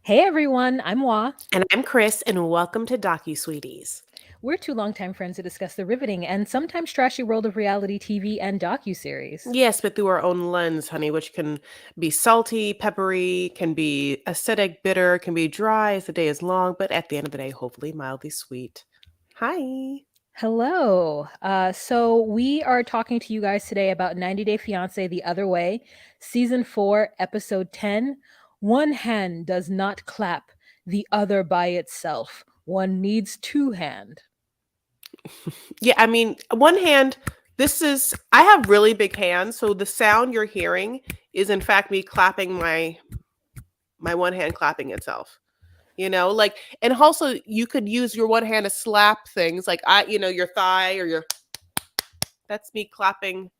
Hey everyone, I'm Wa. And I'm Chris, and welcome to Sweeties. We're two longtime friends to discuss the riveting and sometimes trashy world of reality TV and docuseries. Yes, but through our own lens, honey, which can be salty, peppery, can be acidic, bitter, can be dry as the day is long, but at the end of the day, hopefully mildly sweet. Hi. Hello. So we are talking to you guys today about 90 Day Fiancé The Other Way, Season 4, Episode 10. One hand does not clap, the other by itself. One needs two hand. Yeah, I mean, one hand, I have really big hands, so the sound you're hearing is in fact me clapping my one hand clapping itself. Like, and also you could use your one hand to slap things like your thigh or that's me clapping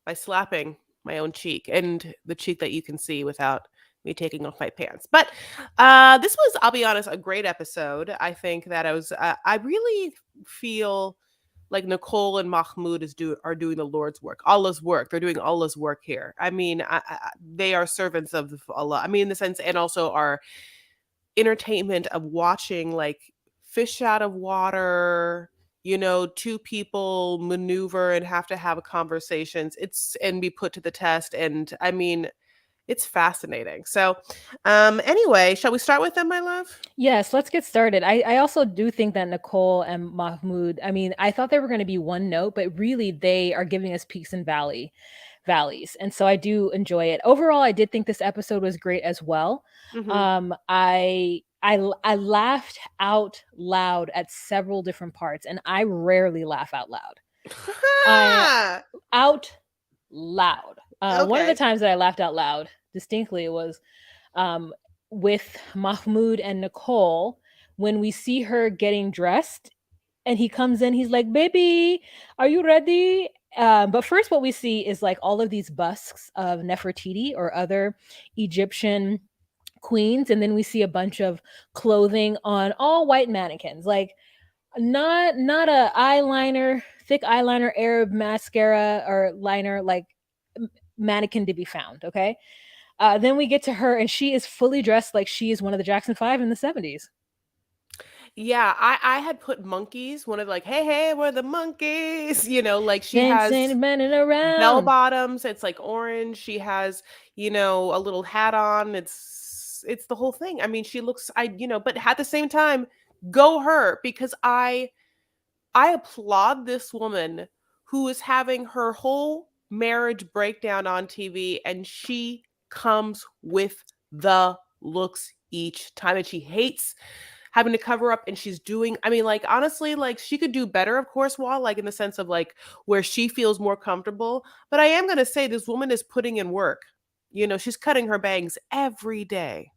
by slapping my own cheek and the cheek that you can see without me taking off my pants. But this was, I'll be honest, a great episode. I think that I really feel like Nicole and Mahmoud are doing the Lord's work, Allah's work. They're doing Allah's work here. I mean, they are servants of Allah. I mean, in the sense, and also our entertainment of watching like fish out of water, two people maneuver and have to have conversations. It's and be put to the test. And I mean, it's fascinating. So, anyway, shall we start with them, my love? Yes, let's get started. I also do think that Nicole and Mahmoud, I mean, I thought they were going to be one note, but really they are giving us peaks and valleys. And so I do enjoy it. Overall, I did think this episode was great as well. Hmm. I laughed out loud at several different parts, and I rarely laugh out loud. I out loud. One of the Okay. times that I laughed out loud distinctly was um, with Mahmoud and Nicole when we see her getting dressed and he comes in, he's like, "Baby, are you ready?" But first, what we see is like all of these busks of Nefertiti or other Egyptian queens, and then we see a bunch of clothing on all white mannequins, like not a eyeliner, thick eyeliner, Arab mascara or liner, like mannequin to be found. Okay, then we get to her, and she is fully dressed like she is one of the Jackson 5 in the 70s. Yeah, I had put monkeys, one of like, hey, hey, we're the monkeys. Like she has Dancing, running bell around. bottoms, it's like orange. She has, a little hat on. It's the whole thing. I mean, she looks but at the same time, go her, because I applaud this woman who is having her whole marriage breakdown on TV, and she comes with the looks each time, and she hates having to cover up, and she's doing, I mean, like, honestly, like, she could do better, of course, while like in the sense of like where she feels more comfortable. But I am going to say this woman is putting in work. She's cutting her bangs every day.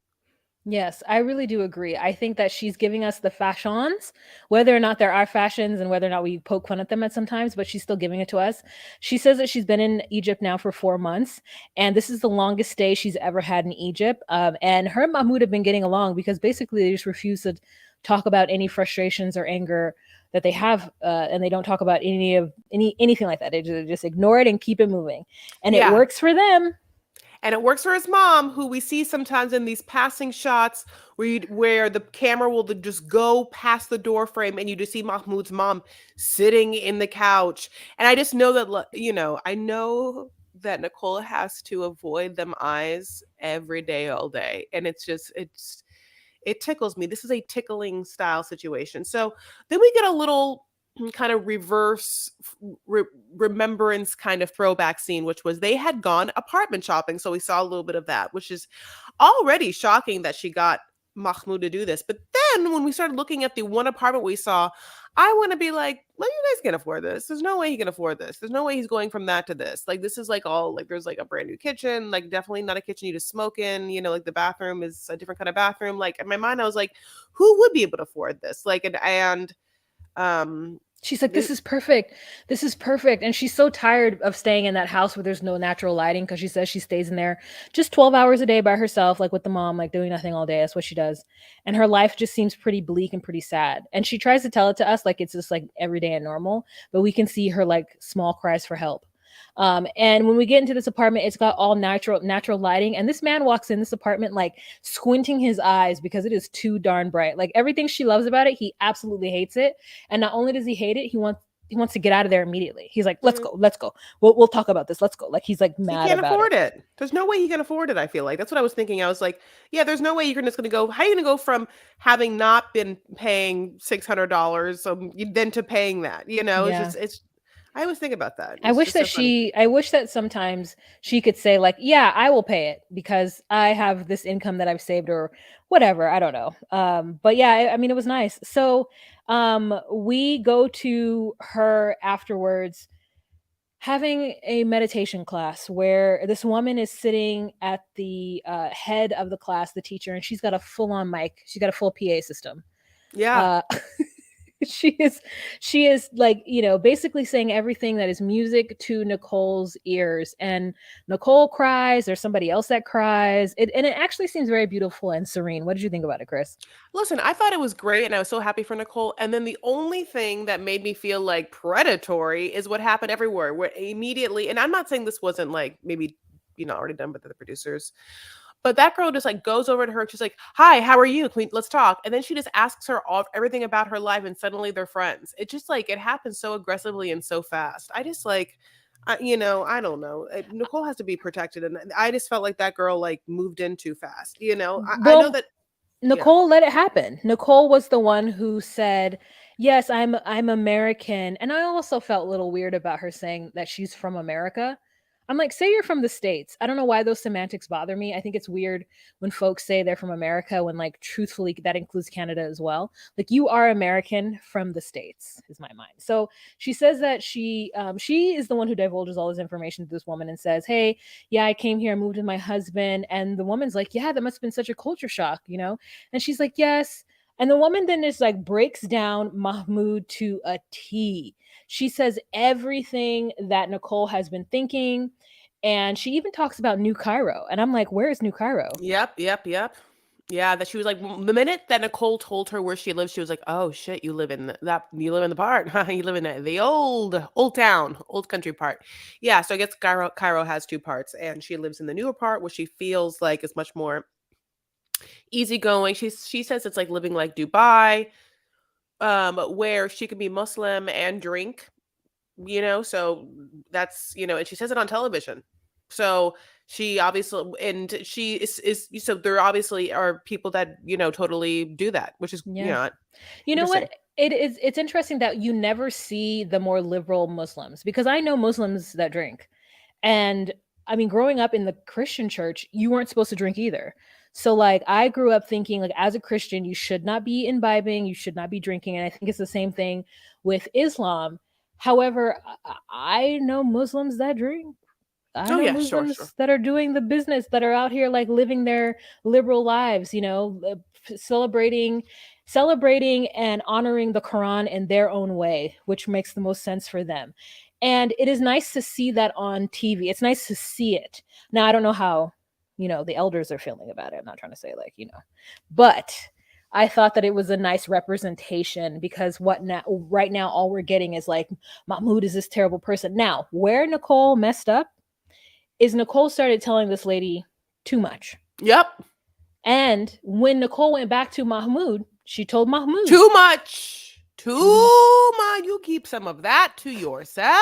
Yes, I really do agree. I think that she's giving us the fashions, whether or not there are fashions and whether or not we poke fun at them at sometimes, but she's still giving it to us. She says that she's been in Egypt now for 4 months, and this is the longest stay she's ever had in Egypt. And her and Mahmoud have been getting along because basically they just refuse to talk about any frustrations or anger that they have, and they don't talk about anything like that. They just ignore it and keep it moving, and it Yeah. works for them. And it works for his mom, who we see sometimes in these passing shots where the camera will just go past the door frame and you just see Mahmoud's mom sitting in the couch. And I just know that, I know that Nicole has to avoid them eyes every day, all day. And it tickles me. This is a tickling style situation. So then we get a little kind of reverse remembrance kind of throwback scene, which was they had gone apartment shopping. So we saw a little bit of that, which is already shocking that she got Mahmoud to do this. But then when we started looking at the one apartment we saw, I want to be like, well, you guys can afford this. There's no way he can afford this. There's no way he's going from that to this. Like, this is like all like there's like a brand new kitchen, like definitely not a kitchen you just smoke in. Like the bathroom is a different kind of bathroom. Like in my mind, I was like, who would be able to afford this? Like, and She's like, this, "This is perfect. This is perfect." And she's so tired of staying in that house where there's no natural lighting because she says she stays in there just 12 hours a day by herself, like with the mom, like doing nothing all day. That's what she does. And her life just seems pretty bleak and pretty sad. And she tries to tell it to us like it's just like every day and normal, but we can see her like small cries for help. And when we get into this apartment, it's got all natural lighting. And this man walks in this apartment like squinting his eyes because it is too darn bright. Like everything she loves about it, he absolutely hates it. And not only does he hate it, he wants to get out of there immediately. He's like, let's Mhm. go, let's go. We'll talk about this. Let's go. Like he's like He mad can't about it. afford it. There's no way he can afford it, I feel like. That's what I was thinking. I was like, yeah, there's no way you're just gonna go. How are you gonna go from having not been paying $600 then to paying that? It's Yeah. just it's. I always think about that. It's just so funny. I wish that sometimes she could say like, "Yeah, I will pay it because I have this income that I've saved or whatever." I don't know. But yeah, I mean, it was nice. So, we go to her afterwards having a meditation class where this woman is sitting at the head of the class, the teacher, and she's got a full on mic. She's got a full PA system. Yeah. Uh, she is she is like, basically saying everything that is music to Nicole's ears. And Nicole cries, there's somebody else that cries. And it actually seems very beautiful and serene. What did you think about it, Chris? Listen, I thought it was great and I was so happy for Nicole. And then the only thing that made me feel like predatory is what happened everywhere, where immediately, and I'm not saying this wasn't like maybe, already done by the producers, but that girl just like goes over to her. She's like, "Hi, how are you? Let's talk." And then she just asks her all everything about her life, and suddenly they're friends. It just like it happens so aggressively and so fast. I just like, I don't know. Nicole has to be protected, and I just felt like that girl like moved in too fast. I know Well, that. Yeah. Nicole let it happen. Nicole was the one who said, "Yes, I'm American." And I also felt a little weird about her saying that she's from America. I'm like, "Say you're from the States." I don't know why those semantics bother me. I think it's weird when folks say they're from America when like truthfully that includes Canada as well. Like you are American from the States is my mind. So she says that she is the one who divulges all this information to this woman and says, "Hey, yeah, I came here, I moved with my husband." And the woman's like, "Yeah, that must have been such a culture shock." And she's like, "Yes." And the woman then just like breaks down Mahmoud to a T. She says everything that Nicole has been thinking. And she even talks about New Cairo. And I'm like, where is New Cairo? Yep, yep, yep. Yeah, that she was like the minute that Nicole told her where she lives, she was like, "Oh shit, you live in the part, you live in the old town, old country part." Yeah, so I guess Cairo has two parts, and she lives in the newer part, where she feels like is much more easygoing. She says it's like living like Dubai, where she can be Muslim and drink, so that's and she says it on television. So she obviously, and she is so there obviously are people that totally do that, which is Yeah. You know interesting. what? It's interesting that you never see the more liberal Muslims because I know Muslims that drink. And I mean, growing up in the Christian church, you weren't supposed to drink either. So like I grew up thinking like as a Christian, you should not be imbibing, you should not be drinking. And I think it's the same thing with Islam. However, I know Muslims that drink. I Oh know yeah, sure, sure. Muslims that are doing the business, that are out here like living their liberal lives, celebrating and honoring the Quran in their own way, which makes the most sense for them. And it is nice to see that on TV. It's nice to see it. Now I don't know how, the elders are feeling about it. I'm not trying to say but I thought that it was a nice representation because what now right now all we're getting is like Mahmoud is this terrible person. Now, where Nicole messed up is Nicole started telling this lady too much. Yep. And when Nicole went back to Mahmoud, she told Mahmoud Too much. too much. Too much. You keep some of that to yourself.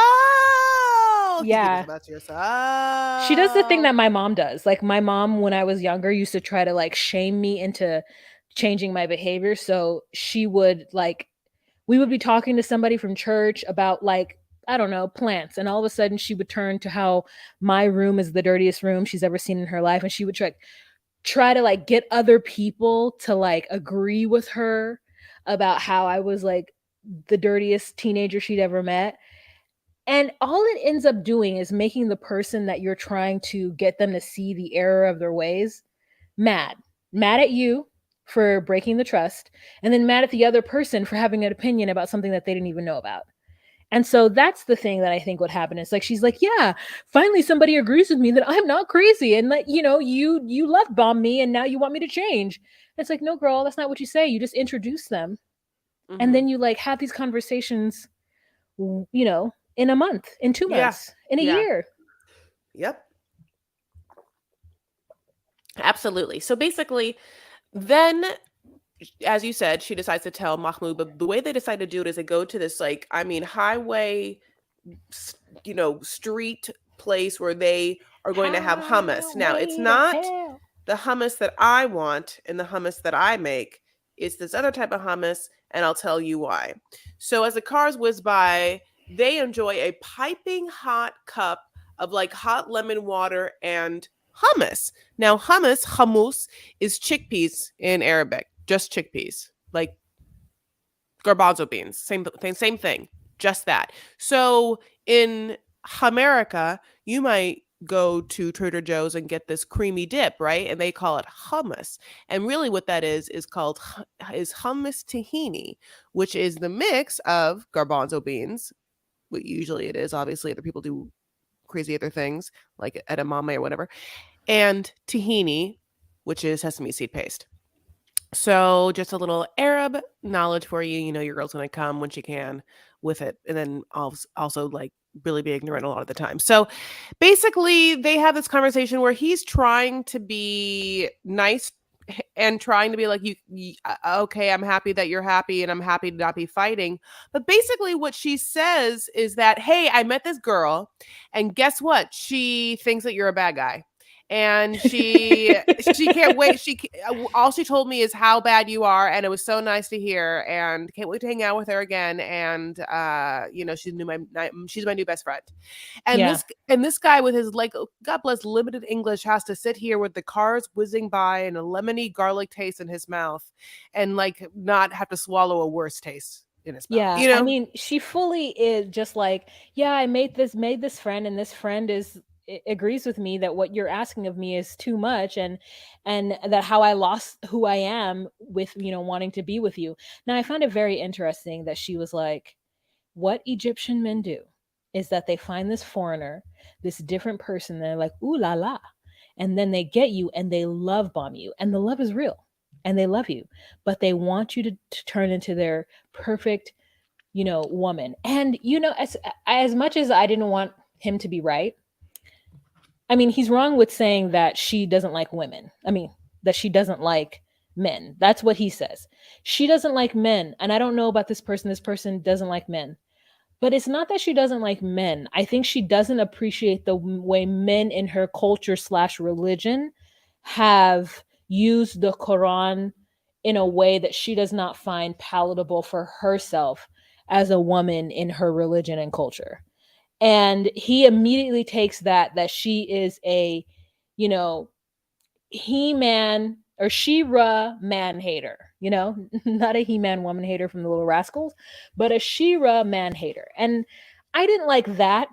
You keep Yeah. some of that to She does the thing yourself. that my mom does. Like my mom when I was younger used to try to like shame me into changing my behavior. So she would like we would be talking to somebody from church about like I don't know, plants. And all of a sudden she would turn to how my room is the dirtiest room she's ever seen in her life. And she would try to like get other people to like agree with her about how I was like the dirtiest teenager she'd ever met. And all it ends up doing is making the person that you're trying to get them to see the error of their ways mad. Mad at you for breaking the trust, and then mad at the other person for having an opinion about something that they didn't even know about. And so that's the thing that I think would happen. It's like she's like, "Yeah, finally somebody agrees with me that I'm not crazy and that, you love bomb me and now you want me to change." And it's like, "No, girl, that's not what you say. You just introduce them and Hmm. then you like have these conversations, in a month, in 2 Yeah. months, in a Yeah. year. Yep. Absolutely. So basically, then as you said, she decides to tell Mahmoud, but the way they decide to do it is they go to this like, I mean, highway, street place where they are going to have hummus. Now, it's Highway to not hell. the hummus that I want and the hummus that I make. It's this other type of hummus, and I'll tell you why. So, as the cars whiz by, they enjoy a piping hot cup of like hot lemon water and hummus. Now, hummus, is chickpeas in Arabic, just chickpeas, like garbanzo beans, same thing, just that. So in America, you might go to Trader Joe's and get this creamy dip, right? And they call it hummus. And really what that is called is hummus tahini, which is the mix of garbanzo beans, what usually it is. Obviously, other people do crazy other things like edamame or whatever, and tahini, which is sesame seed paste. So just a little Arab knowledge for you. You know your girl's gonna come when she can with it, and then also like really be ignorant a lot of the time. So basically, they have this conversation where he's trying to be nice and trying to be like okay, I'm happy that you're happy and I'm happy to not be fighting. But basically what she says is that, hey, I met this girl and guess what, she thinks that you're a bad guy, and she can't wait. All she told me is how bad you are, and it was so nice to hear, and can't wait to hang out with her again. And she's my new best friend. And Yeah. this guy with his like, God bless, limited English has to sit here with the cars whizzing by and a lemony garlic taste in his mouth, and like not have to swallow a worse taste in his mouth. Yeah, I mean, she fully is just like, yeah, I made this friend, and this friend agrees with me that what you're asking of me is too much, and that how I lost who I am with, wanting to be with you. Now, I found it very interesting that she was like, what Egyptian men do is that they find this foreigner, this different person, and they're like, ooh la la. And then they get you and they love bomb you. And the love is real. And they love you. But they want you to turn into their perfect, woman. And as much as I didn't want him to be right, I mean, he's wrong with saying that she doesn't like women. I mean, that she doesn't like men. That's what he says. She doesn't like men. And I don't know about this person. This person doesn't like men. But it's not that she doesn't like men. I think she doesn't appreciate the way men in her culture slash religion have used the Quran in a way that she does not find palatable for herself as a woman in her religion and culture. And he immediately takes that she is a, you know, he-man or She-Ra man hater, not a He-Man woman hater from the Little Rascals, but a She-Ra man hater. And I didn't like that,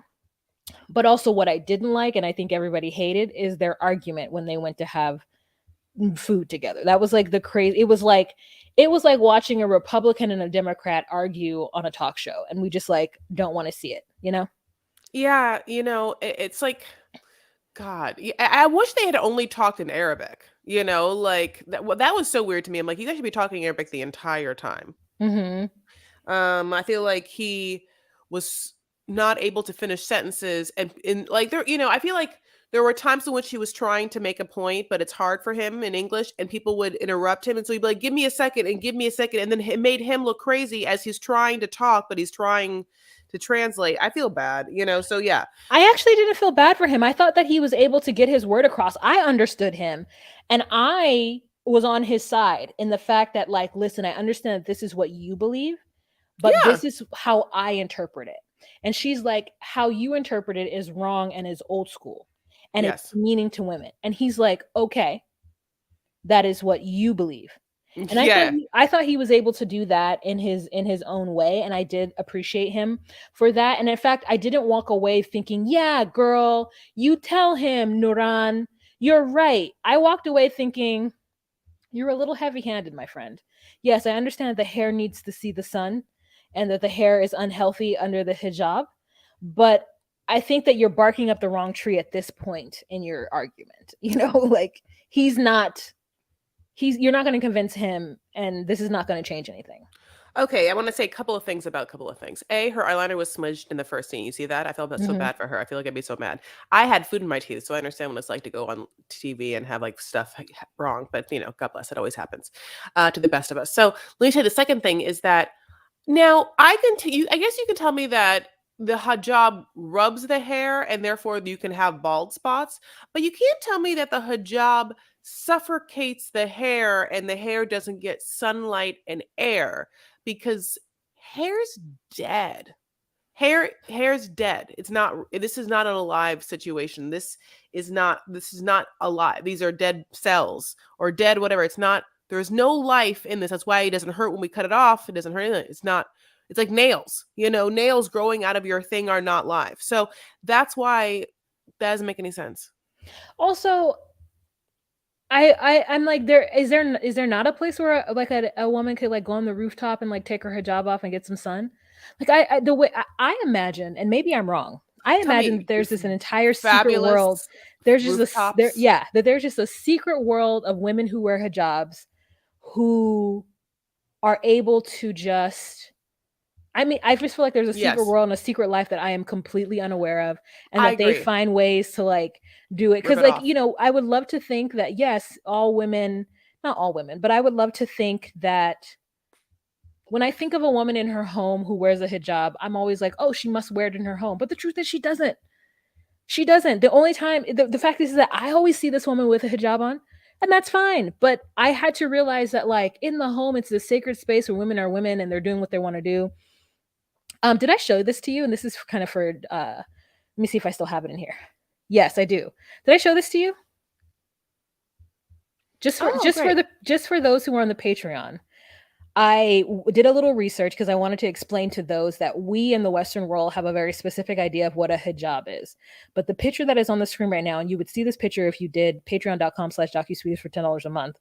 but also what I didn't like, and I think everybody hated, is their argument when they went to have food together. That was like the crazy. It was like watching a Republican and a Democrat argue on a talk show, and we just like don't want to see it. Yeah, it's like, God, I wish they had only talked in Arabic. Like that was so weird to me. I'm like, you guys should be talking Arabic the entire time. Mm-hmm. I feel like he was not able to finish sentences, and in like there, I feel like there were times in which he was trying to make a point, but it's hard for him in English, and people would interrupt him, and so he'd be like, "Give me a second, and give me a second," and then it made him look crazy as he's trying to talk, but he's trying to translate. I feel bad, So yeah, I actually didn't feel bad for him. I thought that he was able to get his word across. I understood him, and I was on his side in the fact that, like, listen, I understand that this is what you believe, but yeah, this is how I interpret it. And she's like, how you interpret it is wrong and is old school, and it's yes, meaning to women. And he's like, okay, that is what you believe. And yeah. I thought he was able to do that in his own way, and I did appreciate him for that. And in fact, I didn't walk away thinking, "Yeah, girl, you tell him, Nuran, you're right." I walked away thinking, "You're a little heavy-handed, my friend. Yes, I understand that the hair needs to see the sun and that the hair is unhealthy under the hijab, but I think that you're barking up the wrong tree at this point in your argument." Like he's not you're not going to convince him, and this is not going to change anything. Okay, I want to say a couple of things about a couple of things. A, her eyeliner was smudged in the first scene. You see that? I felt so Hmm. bad for her. I feel like I'd be so mad. I had food in my teeth, so I understand what it's like to go on TV and have like stuff wrong. But God bless, it always happens to the best of us. So let me tell you, the second thing is that now I can you. I guess you can tell me that the hijab rubs the hair and therefore you can have bald spots, but you can't tell me that the hijab suffocates the hair and the hair doesn't get sunlight and air because hair's dead. Hair's dead. It's not. This is not an alive situation. This is not alive. These are dead cells or dead whatever. It's not. There's no life in this. That's why it doesn't hurt when we cut it off. It doesn't hurt anything. It's not. It's like nails. Nails growing out of your thing are not live. So that's why that doesn't make any sense. Also, I'm like, there not a place where like a woman could like go on the rooftop and like take her hijab off and get some sun? Like the way I imagine, and maybe I'm wrong. I Tell imagine me, that there's this an entire secret world. fabulous There's just rooftops. that there's just a secret world of women who wear hijabs who are able to just, I mean, I just feel like there's a secret Yes, world and a secret life that I am completely unaware of, and I that they agree. find ways to like do it. Rip Because, it like, off. I would love to think that, yes, all women, not all women, but I would love to think that when I think of a woman in her home who wears a hijab, I'm always like, oh, she must wear it in her home. But the truth is, she doesn't. She doesn't. The only time, the fact is that I always see this woman with a hijab on, and that's fine. But I had to realize that, like, in the home, it's this sacred space where women are women and they're doing what they want to do. Did I show this to you? And this is kind of for let me see if I still have it in here. Yes, I do. Did I show this to you? Oh, great. Just for those who are on the Patreon. Did a little research because I wanted to explain to those that we in the Western world have a very specific idea of what a hijab is. But the picture that is on the screen right now, and you would see this picture if you did patreon.com/DocuSwedish for $10 a month,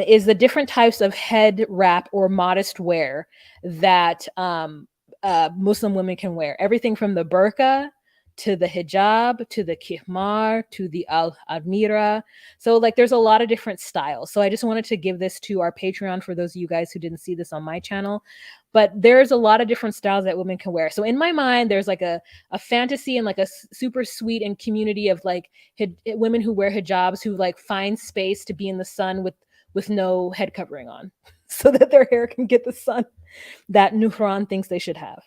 is the different types of head wrap or modest wear that Muslim women can wear. Everything from the burqa to the hijab to the kihmar to the al-admira. So like there's a lot of different styles. So I just wanted to give this to our Patreon for those of you guys who didn't see this on my channel. But there's a lot of different styles that women can wear. So in my mind, there's like a fantasy and like a super sweet and community of like women who wear hijabs who like find space to be in the sun with no head covering on so that their hair can get the sun that Nuhran thinks they should have.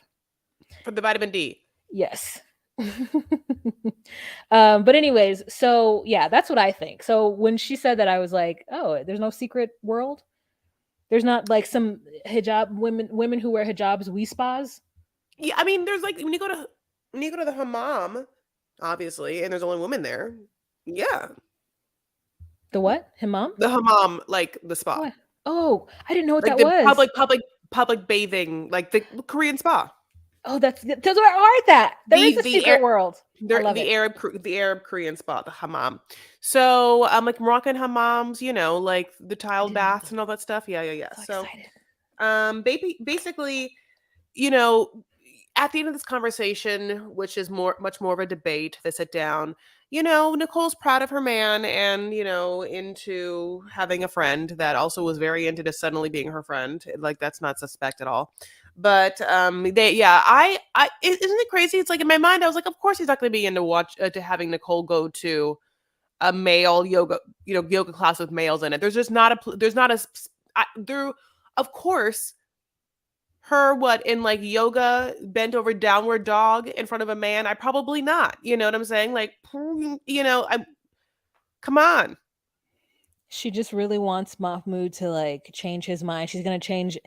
For the vitamin D. Yes. But anyways, so yeah, that's what I think. So when she said that, I was like, oh, there's no secret world. There's not like some hijab women who wear hijabs we spas. Yeah, I mean, there's like when you go to the hammam, obviously, and there's only women there. Yeah, The what? Himam? the hammam, like the spa, What? Oh, I didn't know what like that the was. public bathing, like the Korean spa. Oh, that's where are that? There is The a the secret air world. I love the it. Arab Korean spa, the hammam. So like Moroccan hammams, like the I tiled didn't know. baths and all that stuff. Yeah, yeah, yeah. So So excited. basically, you know, at the end of this conversation, which is much more of a debate, they sit down. Nicole's proud of her man and, into having a friend that also was very into just suddenly being her friend. Like that's not suspect at all. But yeah, isn't it crazy? It's like in my mind, I was like, of course he's not going to be into to having Nicole go to a male yoga class with males in it. There's just not a there's not a there. Of course, her what in like yoga bent over downward dog in front of a man, I probably not, you know what I'm saying, like, I come on. She just really wants Mahmoud to like change his mind. She's gonna change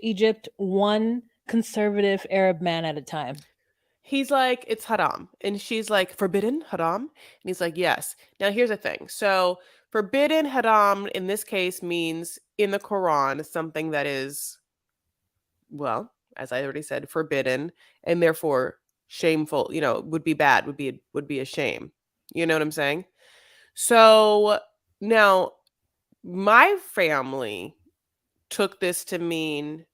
Egypt one conservative Arab man at a time. He's like, it's haram, and she's like, forbidden haram, and he's like, yes. Now here's the thing. So forbidden haram in this case means in the Quran something that is, well, as I already said, forbidden, and therefore shameful, would be bad, would be a shame, you know what I'm saying. So now my family took this to mean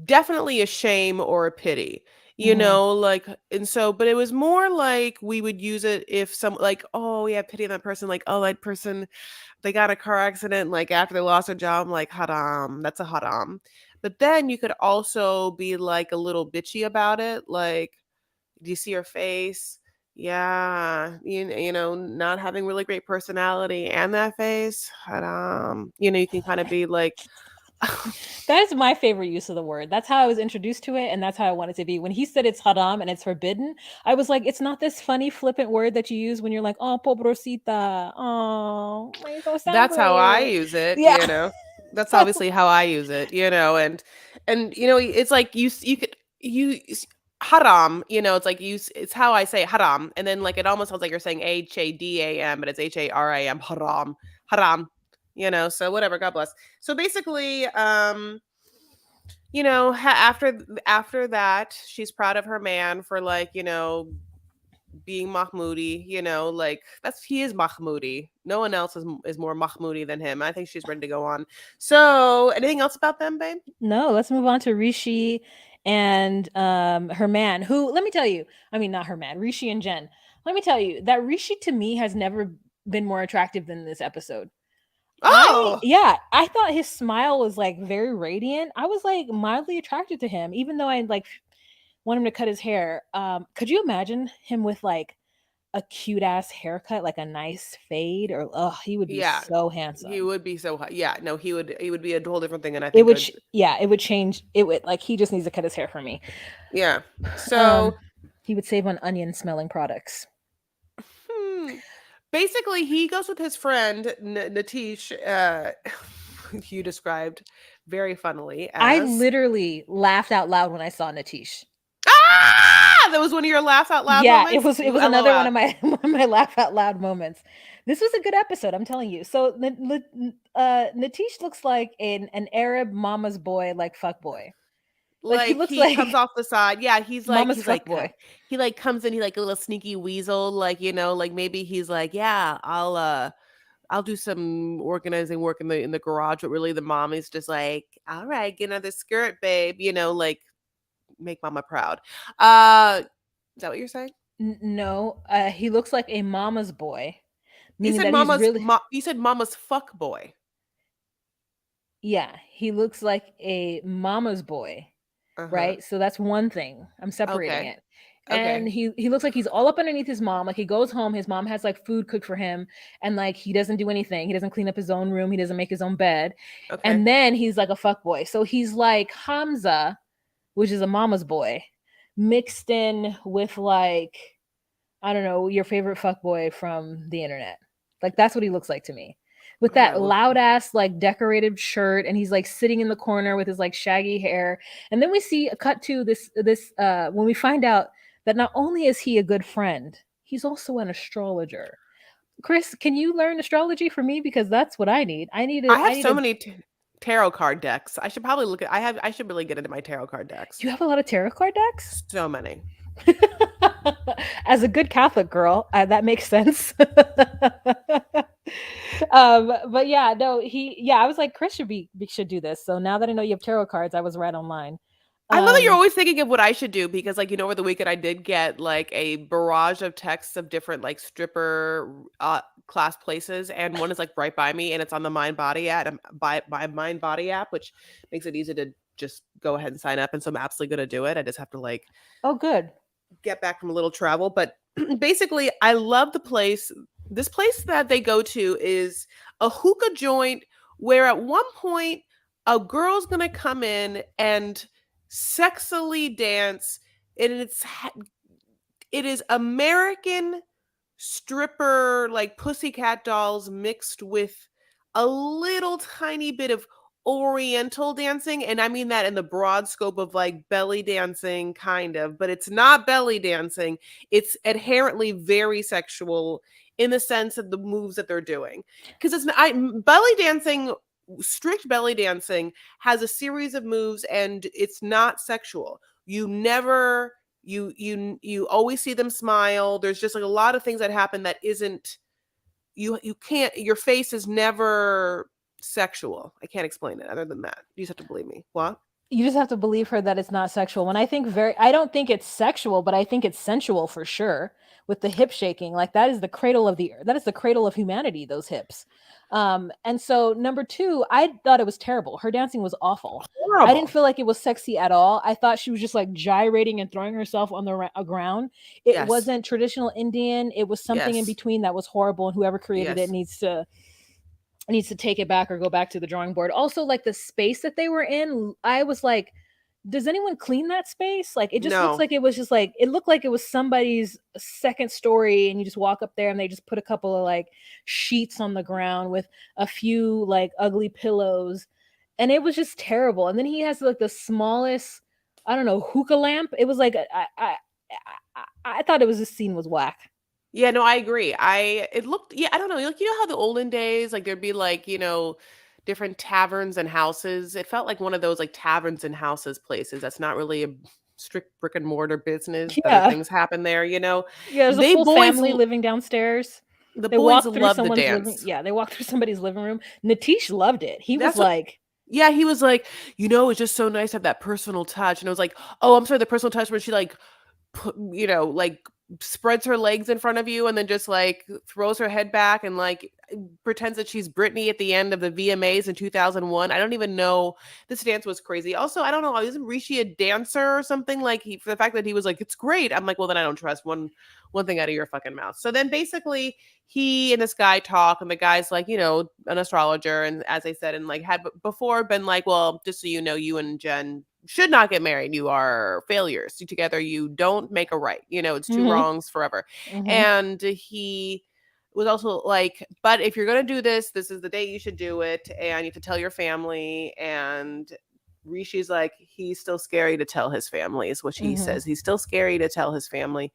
definitely a shame or a pity. Mhm. like, and so, but it was more like we would use it if some, like, oh yeah, pity that person, like, oh, that person, they got a car accident, like after they lost their job, I'm like, haram, that's a haram. But then you could also be like a little bitchy about it, like, do you see her face? Yeah, not having really great personality and that face, haram. You can kind of be like, That is my favorite use of the word. That's how I was introduced to it, and that's how I want it to be. When he said it's haram and it's forbidden, I was like, it's not this funny flippant word that you use when you're like, oh, pobrosita, oh, my so that's how I sangre. use it, Yeah. That's obviously how I use it, and it's like you could haram, it's like it's how I say haram, and then like it almost sounds like you're saying HADAM, but it's HARAM, haram, haram, so whatever, God bless. So basically, after that, she's proud of her man for, like, being Mahmoudi, like, that's he is Mahmoudi. No one else is more Mahmoudi than him. I think she's ready to go on. So, anything else about them, babe? No, let's move on to Rishi and her man, who, let me tell you, I mean, not her man, Rishi and Jen. Let me tell you that Rishi to me has never been more attractive than this episode. Oh, I thought his smile was like very radiant. I was like mildly attracted to him, even though I like want him to cut his hair. Could you imagine him with like a cute ass haircut, like a nice fade, or oh, he would be yeah. so He handsome. would be so hot. Yeah, no, he would be a whole different thing, and I It think would, good. yeah, it would change. It would like he just needs to cut his hair for me. Yeah. Um, So, he would save on onion smelling products. hmm, basically, he goes with his friend Natish. You described very funnily I as, literally laughed out loud when I saw Natish. ah, that was one of your laugh out loud Yeah, moments. it You was another one LOL. of my one of my laugh out loud moments. This was a good episode, I'm telling you. So Natish looks like an Arab mama's boy, like fuck boy. Like he Like, looks he comes like off the side. Yeah, he's like mama's he's fuck like boy. he like comes in, he like a little sneaky weasel, like, like maybe he's like, yeah, I'll do some organizing work in the garage, but really the mom is just like, all right, get another skirt, babe, like, make mama proud. Is that what you're saying? No, he looks like a mama's boy, You meaning said that he's mama's really, you said mama's fuck boy. yeah, he looks like a mama's boy. Uh-huh. Right? So that's one thing. I'm separating Okay. it. And Okay. he looks like he's all up underneath his mom. Like he goes home, his mom has like food cooked for him, and like he doesn't do anything. He doesn't clean up his own room. He doesn't make his own bed. Okay. And then he's like a fuck boy. So he's like Hamza, which is a mama's boy, mixed in with like I don't know, your favorite fuckboy from the internet. Like that's what he looks like to me. With All right, that well, loud ass like decorated shirt and he's like sitting in the corner with his like shaggy hair. And then we see a cut to this when we find out that not only is he a good friend, he's also an astrologer. Chris, can you learn astrology for me because that's what I need. I I have need so a many tarot card decks. I should probably look at I should really get into my tarot card decks. you have a lot of tarot card decks? So many. As a good Catholic girl, that makes sense. But yeah, no, yeah, I was like, Chris should do this. So now that I know you have tarot cards, I was right online. I love that you're Um, always thinking of what I should do, because, like, over the weekend I did get like a barrage of texts of different, like, stripper class places, and one is like right by me, and it's on the Mind Body app, by Mind Body app, which makes it easy to just go ahead and sign up. And so I'm absolutely gonna do it. I just have to, like, oh, good. get back from a little travel. But basically, I love the place. This place that they go to is a hookah joint where at one point a girl's gonna come in and sexily dance, and it is American stripper, like pussycat dolls, mixed with a little tiny bit of oriental dancing, and I mean that in the broad scope of, like, belly dancing, kind of, but it's not belly dancing. It's inherently very sexual in the sense of the moves that they're doing, because belly dancing, strict belly dancing, has a series of moves, and it's not sexual. You never you always see them smile. There's just, like, a lot of things that happen that isn't, you can't, your face is never sexual. I can't explain it other than that. You just have to believe me. What? You just have to believe her that it's not sexual. When I don't think it's sexual, but I think it's sensual for sure. With the hip shaking, like that is the cradle of humanity. Those hips. And so number two, I thought it was terrible. Her dancing was awful. I didn't Horrible. feel like it was sexy at all. I thought she was just like gyrating and throwing herself on the ground. It Yes. wasn't traditional Indian. It was something in Yes. between that was horrible. And whoever created it Yes. needs to take it back or go back to the drawing board. Also, like the space that they were in, I was like, does anyone clean that space? Like it just looks No. like it was just like it looked like it was somebody's second story and you just walk up there and they just put a couple of like sheets on the ground with a few like ugly pillows and it was just terrible. And then he has like the smallest, I don't know, hookah lamp. It was like I thought it was this scene was whack. Yeah, no, I agree. It looked, yeah, I don't know, like, how the olden days, like, there'd be, like, different taverns and houses. It felt like one of those, like, taverns and houses places that's not really a strict brick and mortar business, better Yeah. things happen there, you know? Yeah, there's a They full boys family l living downstairs. the They boys walked through love the someone's living dance. Yeah, they walked through somebody's living room. Natish loved it. He was That's what like, Yeah, he was like, "It's just so nice to have that personal touch," and I was like, "Oh, I'm sorry, the personal touch where she, like, like, spreads her legs in front of you and then just, like, throws her head back and, like, pretends that she's Britney at the end of the VMAs in 2001. I don't even know. This dance was crazy. Also, I don't know, isn't Rishi a dancer or something? Like, he for the fact that he was like, "It's great." I'm like, "Well, then I don't trust one thing out of your fucking mouth." So then basically he and this guy talk and the guy's like, an astrologer, and as I said, and like had before been like, "Well, just so you know, you and Jen should not get married. You are failures. Together you don't make a right. It's two mm-hmm, wrongs forever." mm-hmm, And he was also like, "But if you're going to do this, this is the day you should do it, and you have to tell your family." And Rishi's like, he's still scary to tell his family, is what he mm-hmm. says. He's still scary to tell his family.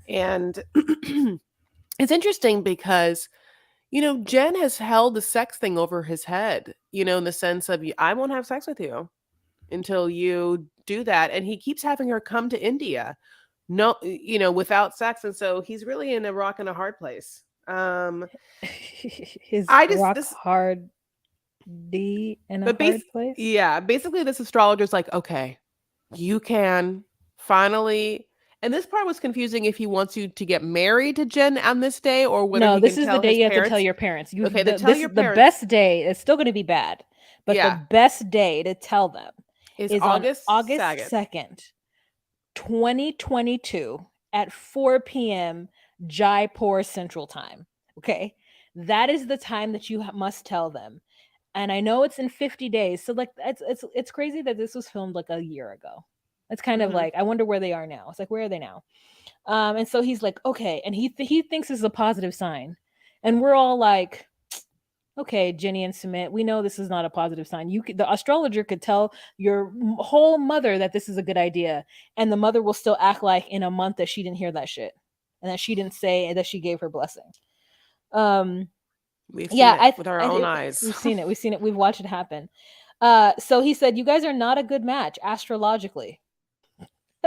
And it's interesting because Jen has held the sex thing over his head, in the sense of, "I won't have sex with you until you do that." And he keeps having her come to India, no, without sex. And so he's really in a rock and a hard place. His I just, rock this, hard D in a but hard place. yeah, basically this astrologer's like, "Okay, you can finally," and this part was confusing, if he wants you to get married to Jen on this day or whether No, he this can is the tell day his you have to tell parents. your parents. Okay, then tell This your is the parents. best day. It's still going to be bad, but the Yeah, best day to tell them is is on August August 2nd. 2nd, 2022 at 4 p.m. Jaipur Central Time. Okay. That is the time that you must tell them. And I know it's in 50 days. So like it's crazy that this was filmed like a year ago. It's kind of Mhm. like I wonder where they are now. It's like where are they now? And so he's like, okay, and he thinks it's a positive sign, and we're all like, okay, Jenny and Sumit, we know this is not a positive sign. The astrologer could tell your whole mother that this is a good idea, and the mother will still act like in a month that she didn't hear that shit, and that she didn't say that she gave her blessing. Um, We've seen yeah, it with our own eyes. we've seen it, we've watched it happen. So he said, you guys are not a good match astrologically.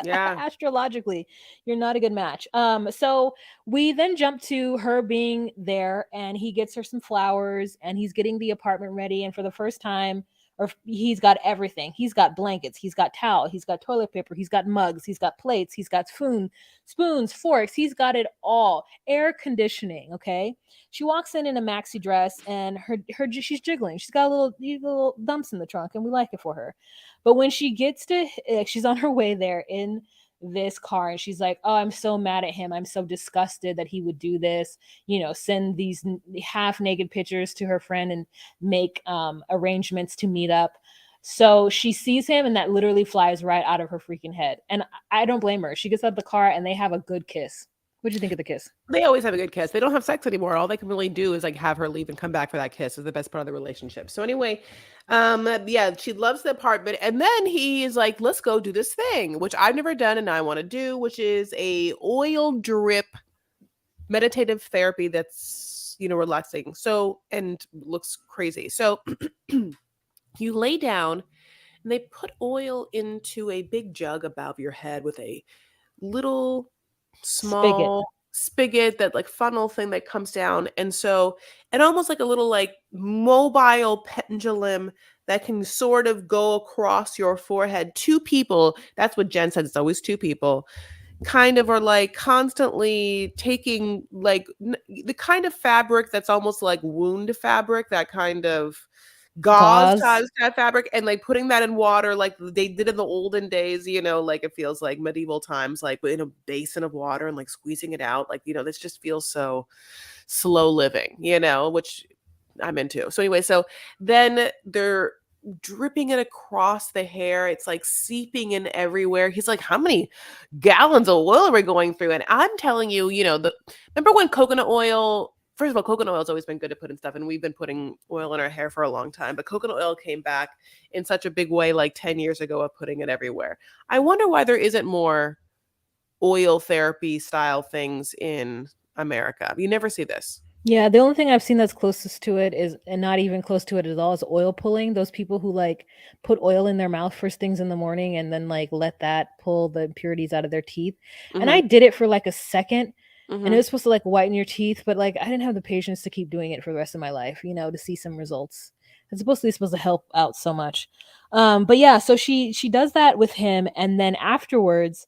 Yeah. Astrologically, you're not a good match. So we then jump to her being there, and he gets her some flowers, and he's getting the apartment ready. And for the first time, or he's got everything. He's got blankets, he's got towel, he's got toilet paper, he's got mugs, he's got plates, he's got spoons, forks. He's got it all. Air conditioning. Okay. She walks in a maxi dress, and her she's jiggling. She's got little dumps in the trunk, and we like it for her. But when she gets to, like, she's on her way there in this car, and she's like, "Oh, I'm so mad at him. I'm so disgusted that he would do this. Send these half naked pictures to her friend and make arrangements to meet up." So she sees him, and that literally flies right out of her freaking head. And I don't blame her. She gets out of the car, and they have a good kiss. What'd you think of the kiss? They always have a good kiss. They don't have sex anymore. All they can really do is like have her leave and come back for that kiss, is the best part of the relationship. So anyway, yeah, she loves the apartment. And then he is like, "Let's go do this thing," which I've never done and I want to do, which is a oil drip meditative therapy that's, relaxing. So, and looks crazy. So you lay down and they put oil into a big jug above your head with a little Spigot. small spigot, that like funnel thing that comes down. And so, and almost like a little like mobile pendulum that can sort of go across your forehead. Two people, that's what Jen said, it's always two people, kind of are like constantly taking like the kind of fabric that's almost like wound fabric, that kind of gauze Gauze. kind of fabric, and like putting that in water like they did in the olden days, like it feels like medieval times, like in a basin of water and like squeezing it out, like this just feels so slow living, which I'm into. So anyway, so then they're dripping it across the hair. It's like seeping in everywhere. He's like, how many gallons of oil are we going through? And I'm telling you, remember when coconut oil, first of all, coconut oil has always been good to put in stuff, and we've been putting oil in our hair for a long time, but coconut oil came back in such a big way like 10 years ago of putting it everywhere. I wonder why there isn't more oil therapy style things in America. You never see this. Yeah, the only thing I've seen that's closest to it is, and not even close to it at all, is oil pulling. Those people who like put oil in their mouth first things in the morning and then like let that pull the impurities out of their teeth. And Mhm. I did it for like a second, and it Mhm. was supposed to like whiten your teeth, but like I didn't have the patience to keep doing it for the rest of my life, to see some results. It's supposed to help out so much. But yeah, so she does that with him, and then afterwards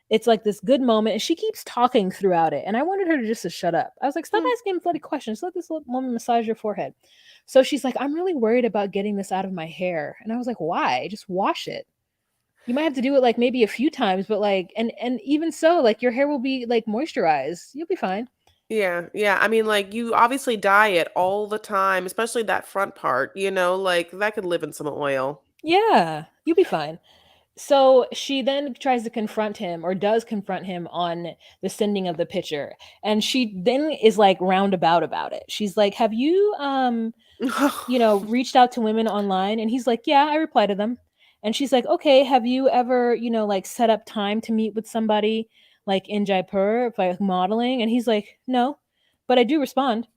it's like this good moment, and she keeps talking throughout it. And I wanted her to just to shut up. I was like, stop Mm. asking bloody questions. Let this little woman massage your forehead. So she's like, I'm really worried about getting this out of my hair. And I was like, why? Just wash it. You might have to do it like maybe a few times, but like, and even so, like your hair will be like moisturized. You'll be fine. Yeah, yeah. I mean, like you obviously dye it all the time, especially that front part, like that could live in some oil. Yeah, you'll be fine. So she then tries to confront him, or does confront him, on the sending of the picture. And she then is like roundabout about it. She's like, have you reached out to women online? And he's like, yeah, I reply to them. And she's like, okay, have you ever, like set up time to meet with somebody like in Jaipur, like modeling? And he's like, no, but I do respond.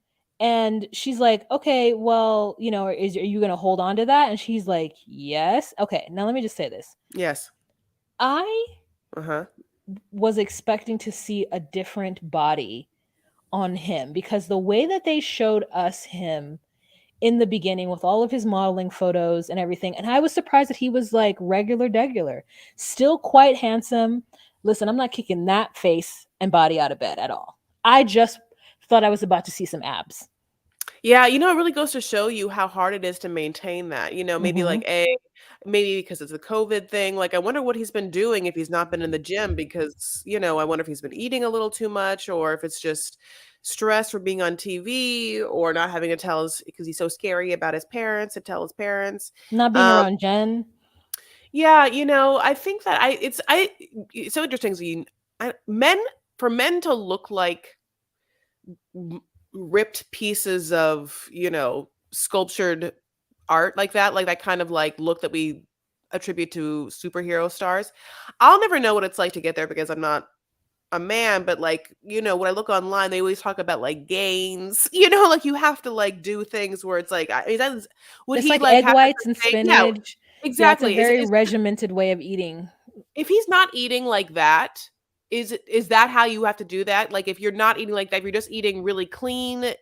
And she's like, okay, well, are you going to hold on to that? And she's like, yes. Okay, now let me just say this. Yes. I Uh-huh. was expecting to see a different body on him, because the way that they showed us him in the beginning with all of his modeling photos and everything. And I was surprised that he was like regular, still quite handsome. Listen, I'm not kicking that face and body out of bed at all. I just thought I was about to see some abs. Yeah, it really goes to show you how hard it is to maintain that. Maybe like Hmm. maybe because it's a COVID thing. Like I wonder what he's been doing if he's not been in the gym, because, I wonder if he's been eating a little too much, or if it's just stress for being on TV, or not having to tell his, because he's so scary about his parents, to tell his parents. Not being Um around Jen. Yeah, I think that it's so interesting. So men, for men to look like ripped pieces of, sculptured art like that kind of like look that we attribute to superhero stars. I'll never know what it's like to get there because I'm not a man, but like, when I look online, they always talk about like gains, like you have to like do things where it's like, I mean, that's, would It's he like like egg have whites and to say, yeah, spinach. Yeah, it's a exactly. very regimented way of eating. If he's not eating like that, is that how you have to do that? Like if you're not eating like that, if you're just eating really clean,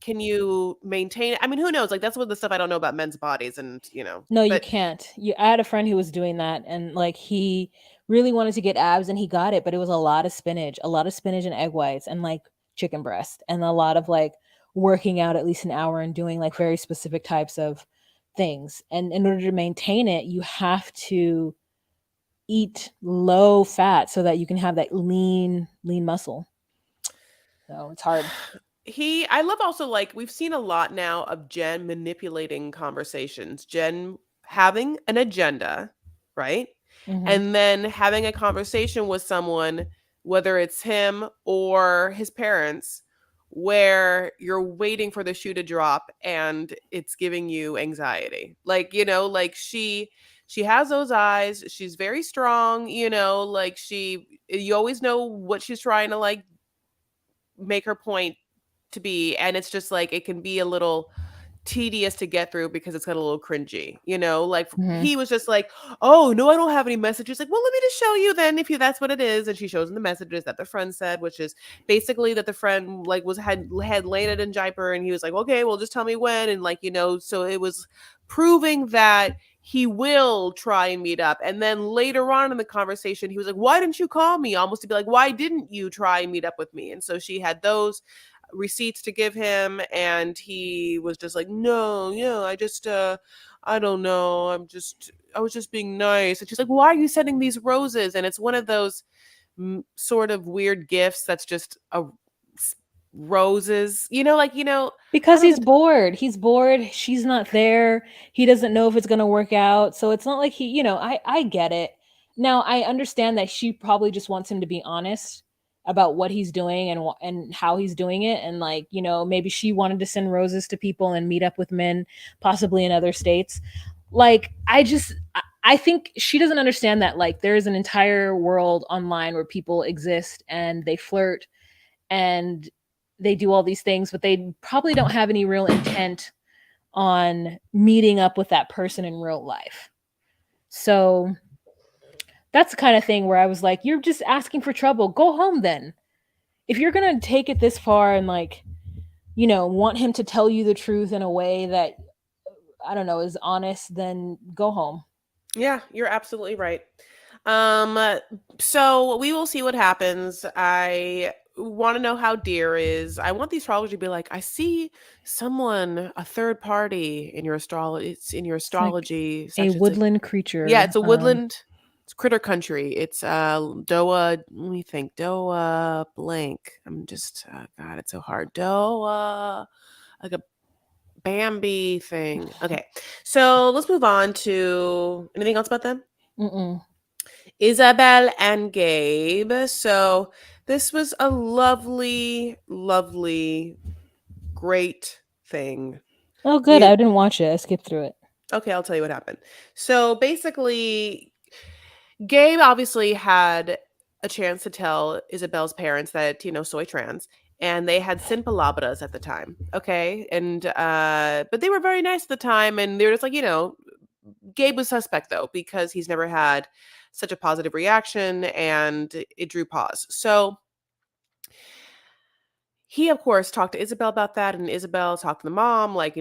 can you maintain it? I mean, who knows? Like that's what the stuff I don't know about men's bodies, and No, you but can't. I had a friend who was doing that, and like he really wanted to get abs, and he got it, but it was a lot of spinach and egg whites, and like chicken breast, and a lot of like working out at least an hour and doing like very specific types of things. And in order to maintain it, you have to eat low fat so that you can have that lean muscle. So it's hard. I love also like we've seen a lot now of Jen manipulating conversations. Jen having an agenda, right? Hmm. And then having a conversation with someone, whether it's him or his parents, where you're waiting for the shoe to drop and it's giving you anxiety. Like, like she has those eyes, she's very strong, like you always know what she's trying to make her point to be, and it's just like it can be a little tedious to get through because it's got a little cringy, you know? Like Mhm. he was just like, "Oh, no, I don't have any messages." Like, "Well, let me just show you then if you that's what it is." And she shows him the messages that the friend said, which is basically that the friend like was had landed in Jaipur and he was like, "Okay, well, just tell me when." And like, you know, so it was proving that he will try and meet up. And then later on in the conversation, he was like, "Why didn't you call me?" Almost to be like, "Why didn't you try and meet up with me?" And so she had those receipts to give him, and he was just like, "No, yeah, I just I don't know, I was just being nice." And she's like, "Why are you sending these roses?" And it's one of those sort of weird gifts that's just a roses, you know, like, you know, I Because don't he's know. bored. He's bored, she's not there, he doesn't know if it's gonna work out, so it's not like he I get it. Now, I understand that she probably just wants him to be honest about what he's doing and how he's doing it, and, like, maybe she wanted to send roses to people and meet up with men, possibly in other states. Like, I think she doesn't understand that, like, there is an entire world online where people exist and they flirt and they do all these things, but they probably don't have any real intent on meeting up with that person in real life. So that's the kind of thing where I was like, you're just asking for trouble. Go home then. If you're going to take it this far and, like, want him to tell you the truth in a way that, I don't know, is honest, then go home. Yeah, you're absolutely right. Um, uh, so we will see what happens. I want to know how Deer is. I want the astrologer to be like, "I see someone, a third party in your astrology. It's in your It's like astrology a section." It's like, woodland yeah, creature. it's a woodland. It's critter country. It's Doa. Let me think. Doa blank. I'm just God. It's so hard. Doa like a Bambi thing. Okay, so let's move on to anything else about them. Mm-mm. Isabel and Gabe. So this was a lovely, lovely, great thing. Oh, good. The I didn't watch it. I skipped through it. Okay, I'll tell you what happened. So basically, Gabe obviously had a chance to tell Isabel's parents that, soy trans, and they had sin palabras at the time. Okay. And but they were very nice at the time, and they were just like, Gabe was suspect though, because he's never had such a positive reaction and it drew pause. So he, of course, talked to Isabel about that, and Isabel talked to the mom, like,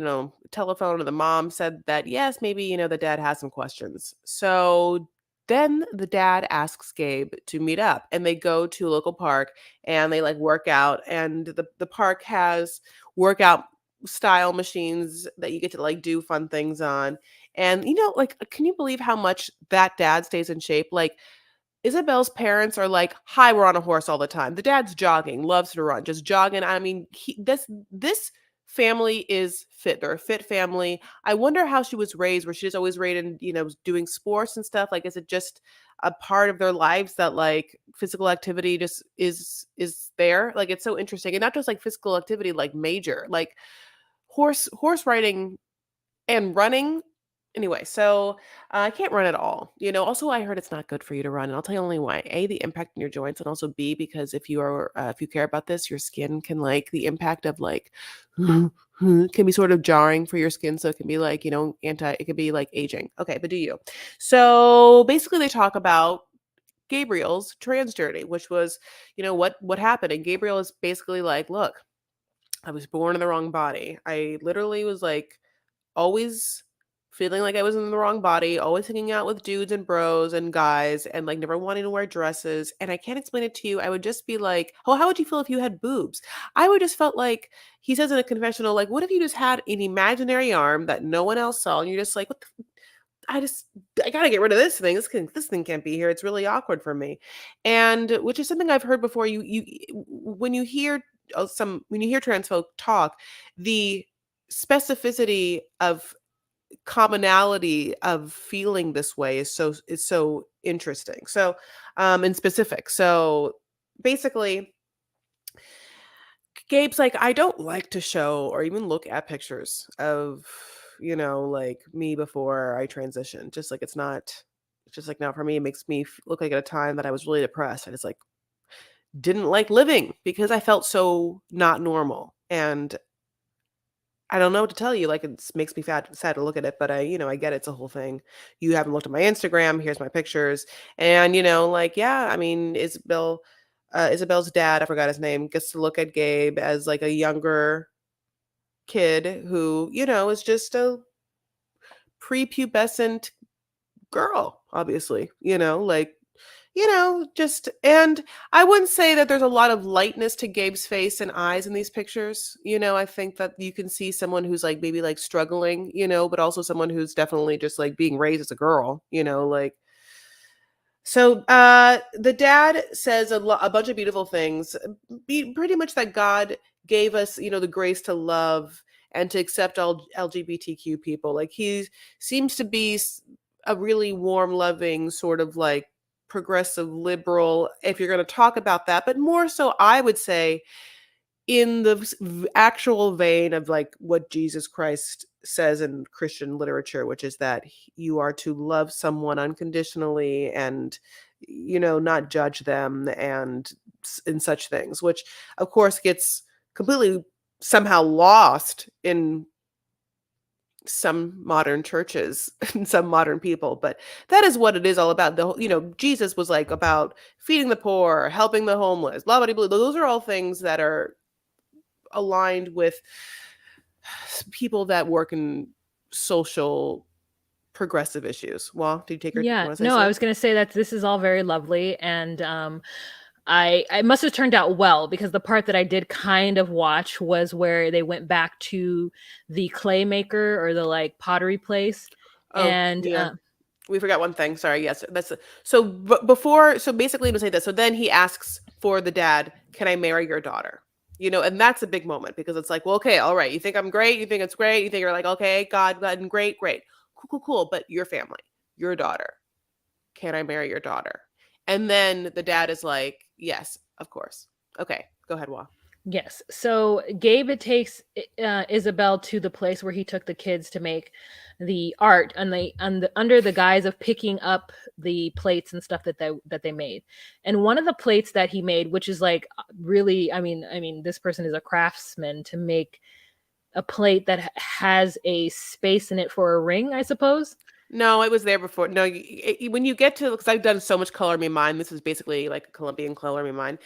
telephone, and the mom said that, yes, maybe, the dad has some questions. So then the dad asks Gabe to meet up, and they go to a local park and they like work out, and the park has workout style machines that you get to like do fun things on. And, like, can you believe how much that dad stays in shape? Like, Isabel's parents are like, "Hi, we're on a horse all the time." The dad's jogging, loves to run, just jogging. I mean, this family is fit. They're a fit family. I wonder how she was raised, where she's always raised in, doing sports and stuff. Like, is it just a part of their lives that like physical activity just is there? Like, it's so interesting, and not just like physical activity, like major, like horse riding and running. Anyway, so I can't run at all. Also, I heard it's not good for you to run, and I'll tell you only why. A, the impact on your joints, and also B, because if you care about this, your skin can like the impact of like can be sort of jarring for your skin. So it can be like, it could be like aging. Okay, but do you? So basically, they talk about Gabriel's trans journey, which was, what happened. And Gabriel is basically like, look, I was born in the wrong body. I literally was like always feeling like I was in the wrong body, always hanging out with dudes and bros and guys, and like never wanting to wear dresses. And I can't explain it to you. I would just be like, "Oh, how would you feel if you had boobs?" I would just felt like he says in a confessional, like, "What if you just had an imaginary arm that no one else saw?" And you're just like, "What the I gotta get rid of this thing. This thing can't be here. It's really awkward for me." And which is something I've heard before. When you hear when you hear trans folk talk, the specificity of commonality of feeling this way is so interesting. So and specific. So basically, Gabe's like, "I don't like to show or even look at pictures of, like me before I transition. Just like it's just like not for me. It makes me look like at a time that I was really depressed. I just like didn't like living because I felt so not normal." And I don't know what to tell you. Like, it makes me sad to look at it, but I get it's a whole thing. You haven't looked at my Instagram. Here's my pictures, and like, yeah, I mean, Isabel's dad, I forgot his name, gets to look at Gabe as like a younger kid who, is just a prepubescent girl, obviously, like, just, and I wouldn't say that there's a lot of lightness to Gabe's face and eyes in these pictures. I think that you can see someone who's like maybe like struggling, but also someone who's definitely just like being raised as a girl, like, so the dad says a bunch of beautiful things, pretty much that God gave us, the grace to love and to accept all LGBTQ people. Like, he seems to be a really warm, loving sort of like progressive liberal, if you're going to talk about that, but more so, I would say, in the actual vein of like what Jesus Christ says in Christian literature, which is that you are to love someone unconditionally and, not judge them and in such things, which of course gets completely somehow lost in some modern churches and some modern people. But that is what it is all about. Jesus was like about feeding the poor, helping the homeless, blah blah blah. Those are all things that are aligned with people that work in social progressive issues. Well, did you take your Yeah, want to say no, I something? was gonna say that this is all very lovely, and I must have turned out well because the part that I did kind of watch was where they went back to the clay maker or the like pottery place, Oh, and yeah. We forgot one thing. Sorry. Yes, so. Before, so basically, to say this. So then he asks for the dad, "Can I marry your daughter?" And that's a big moment because it's like, well, okay, all right. You think I'm great. You think it's great. You think you're like, okay, God, and great, great, cool, cool, cool. But your family, your daughter. Can I marry your daughter? And then the dad is like, yes, of course. Okay, go ahead, Wa. yes. So Gabe takes Isabel to the place where he took the kids to make the art, and under the guise of picking up the plates and stuff that they made. And one of the plates that he made, which is like really, I mean, this person is a craftsman to make a plate that has a space in it for a ring, I suppose. No, it was there before. No, when you get to, because I've done so much Color Me Mine, this is basically like a Colombian Color Me Mine.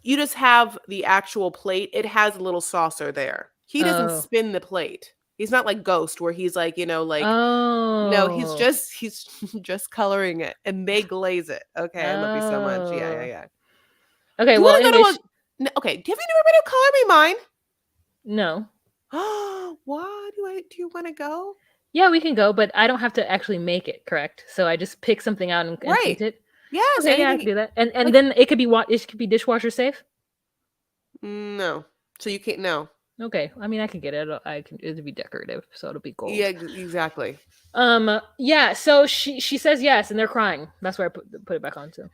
You just have the actual plate. It has a little saucer there. He doesn't Oh. spin the plate. He's not like Ghost, where he's like, like, no, Oh. he's just coloring it, and they glaze it. Okay, I love you so much. Yeah, yeah, Oh. yeah. Okay, Do you well, want to go anyway, to a? Okay, have you never been to Color Me Mine? no. Oh, why do you want to go? Yeah, we can go, but I don't have to actually make it, correct? So I just pick something out and Right. paint it. Yes, Okay, yeah, I can anything do that. And like then it could be dishwasher safe. no. So you can't no. Okay, I mean I can get it. It'll be decorative, so it'll be Yeah, gold. exactly. Yeah. So she says yes, and they're crying. That's where I put it back on too.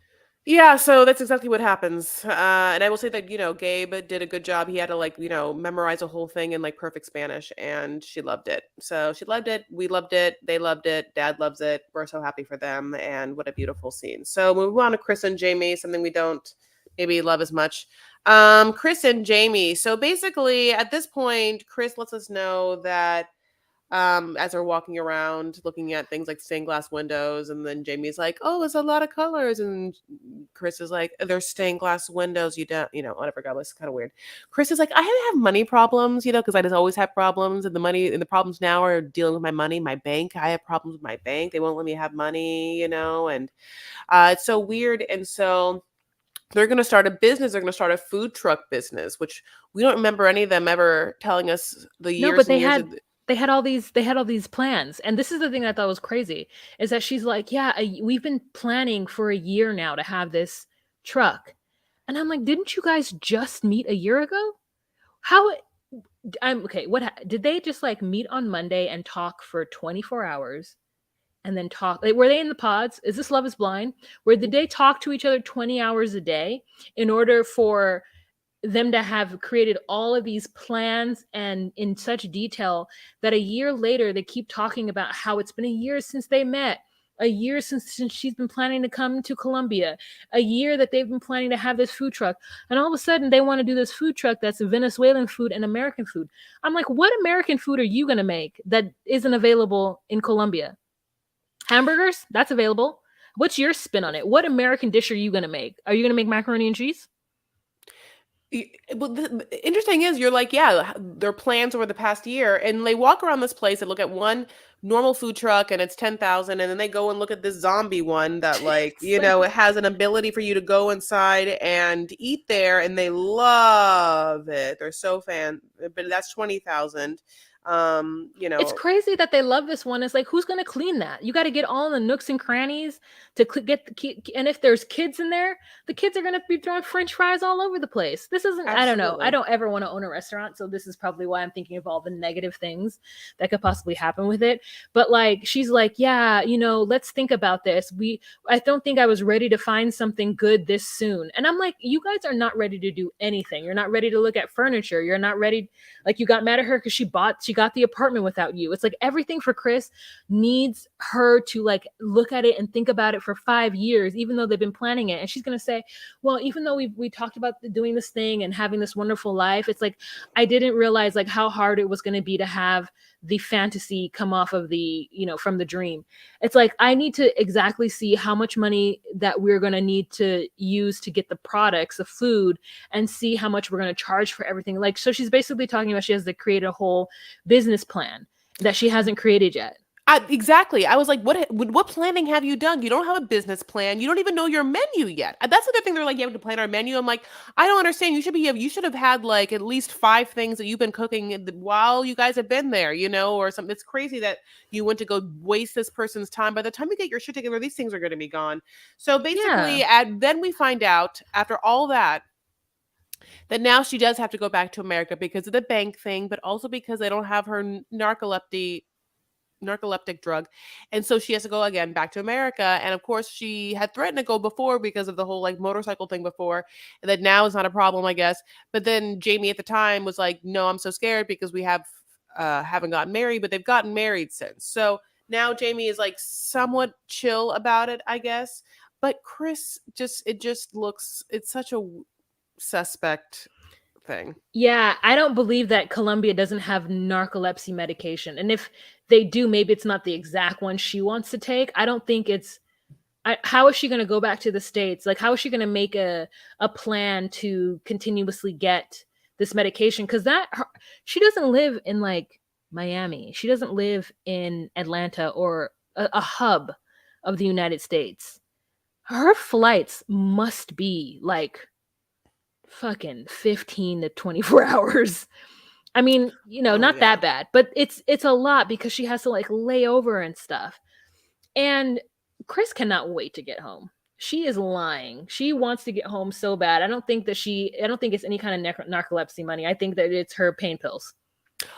Yeah, so that's exactly what happens. And I will say that, Gabe did a good job. He had to like, memorize a whole thing in like perfect Spanish, and she loved it. So she loved it. We loved it. They loved it. Dad loves it. We're so happy for them. And what a beautiful scene. So we move on to Chris and Jamie, something we don't maybe love as much. Chris and Jamie. So basically at this point, Chris lets us know that as they're walking around looking at things like stained glass windows, and then Jamie's like, oh, there's a lot of colors, and Chris is like, there's stained glass windows, you don't, whatever. God, it's kind of weird. Chris is like, I have money problems, because I just always have problems, and the problems now are dealing with my money, my bank. I have problems with my bank. They won't let me have money, and it's so weird. And so they're going to start a business. They're going to start a food truck business, which we don't remember any of them ever telling us the No, years but and they years had of. they had all these plans, and this is the thing that I thought was crazy is that she's like, yeah, we've been planning for a year now to have this truck, and I'm like, didn't you guys just meet a year ago? How I'm okay. Did they just like meet on Monday and talk for 24 hours and then talk? Like, were they in the pods? Is this Love Is Blind? Where did they talk to each other 20 hours a day in order for them to have created all of these plans and in such detail that a year later they keep talking about how it's been a year since they met? A year since she's been planning to come to Colombia, a year that they've been planning to have this food truck, and all of a sudden they want to do this food truck that's Venezuelan food and American food. I'm like, what American food are you gonna make that isn't available in Colombia? Hamburgers, that's available. What's your spin on it? What American dish are you gonna make? Are you gonna make macaroni and cheese? Well, the interesting is you're like, yeah, their plans over the past year, and they walk around this place and look at one normal food truck, and it's 10,000, and then they go and look at this zombie one that, like, It's like, it has an ability for you to go inside and eat there, and they love it. They're so fan, but that's 20,000. You it's know, crazy that they love this one. It's like, who's gonna clean that? You got to get all the nooks and crannies to get and if there's kids in there, the kids are gonna be throwing French fries all over the place. This isn't. I don't know. I absolutely. don't ever want to own a restaurant, so this is probably why I'm thinking of all the negative things that could possibly happen with it. But like, she's like, yeah, let's think about this. I don't think I was ready to find something good this soon. And I'm like, you guys are not ready to do anything. You're not ready to look at furniture. You're not ready. Like, you got mad at her because she got the apartment without you. It's like everything for Chris needs her to like look at it and think about it for 5 years, even though they've been planning it. And she's gonna say, well, even though we talked about doing this thing and having this wonderful life, it's like I didn't realize like how hard it was gonna be to have the fantasy come off of the from the dream. It's like I need to exactly see how much money that we're going to need to use to get the products, the food, and see how much we're going to charge for everything. Like, so she's basically talking about she has to create a whole business plan that she hasn't created yet. Exactly. I was like, what planning have you done? You don't have a business plan. You don't even know your menu yet. That's the other thing. They're like, you have to plan our menu. I'm like, I don't understand. You should have had like at least 5 things that you've been cooking while you guys have been there, or something. It's crazy that you went to go waste this person's time. By the time you get your shit together, these things are going to be gone. So Yeah. basically, then we find out after all that now she does have to go back to America because of the bank thing, but also because they don't have her narcoleptic drug. And so she has to go again back to America. And of course, she had threatened to go before because of the whole like motorcycle thing before. And that now is not a problem, I guess. But then Jamie at the time was like, no, I'm so scared because we haven't gotten married, but they've gotten married since. So now Jamie is like somewhat chill about it, I guess. But Chris it's such a suspect thing. Yeah, I don't believe that Colombia doesn't have narcolepsy medication. And if they do, maybe it's not the exact one she wants to take. I don't think it's how is she going to go back to the States? Like, how is she going to make a plan to continuously get this medication? Because she doesn't live in like Miami. She doesn't live in Atlanta or a hub of the United States. Her flights must be like fucking 15 to 24 hours. I mean, Oh not yeah. that bad, but it's a lot because she has to like lay over and stuff. And Chris cannot wait to get home. She is lying. She wants to get home so bad. I don't think it's any kind of narcolepsy money. I think that it's her pain pills.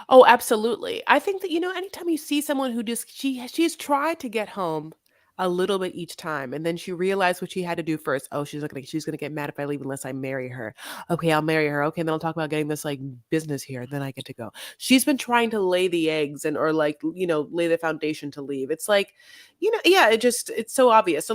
Oh, absolutely. I think that, anytime you see someone who just she's tried to get home a little bit each time, and then she realized what she had to do first. Oh, she's gonna get mad if I leave unless I marry her. Okay, I'll marry her. Okay, then I'll talk about getting this like business here, and then I get to go. She's been trying to lay the eggs or like, lay the foundation to leave. It's like, yeah, it's so obvious. So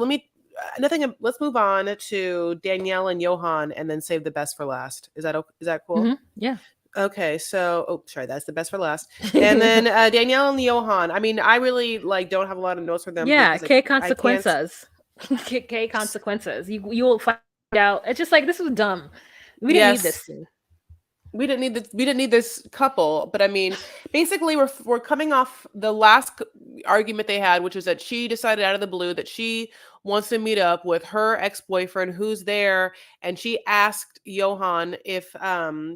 nothing. Let's move on to Danielle and Johan, and then save the best for last. Is that cool? Yeah. Okay, so sorry, that's the best for last. And then Danielle and Johan. I mean, I really like don't have a lot of notes for them Yeah, because K I can't. consequences. K consequences. You will find out. It's just like this was dumb. We didn't need Yes, this scene. we didn't need this couple, but I mean, basically we're coming off the last argument they had, which was that she decided out of the blue that she wants to meet up with her ex-boyfriend who's there, and she asked Johan if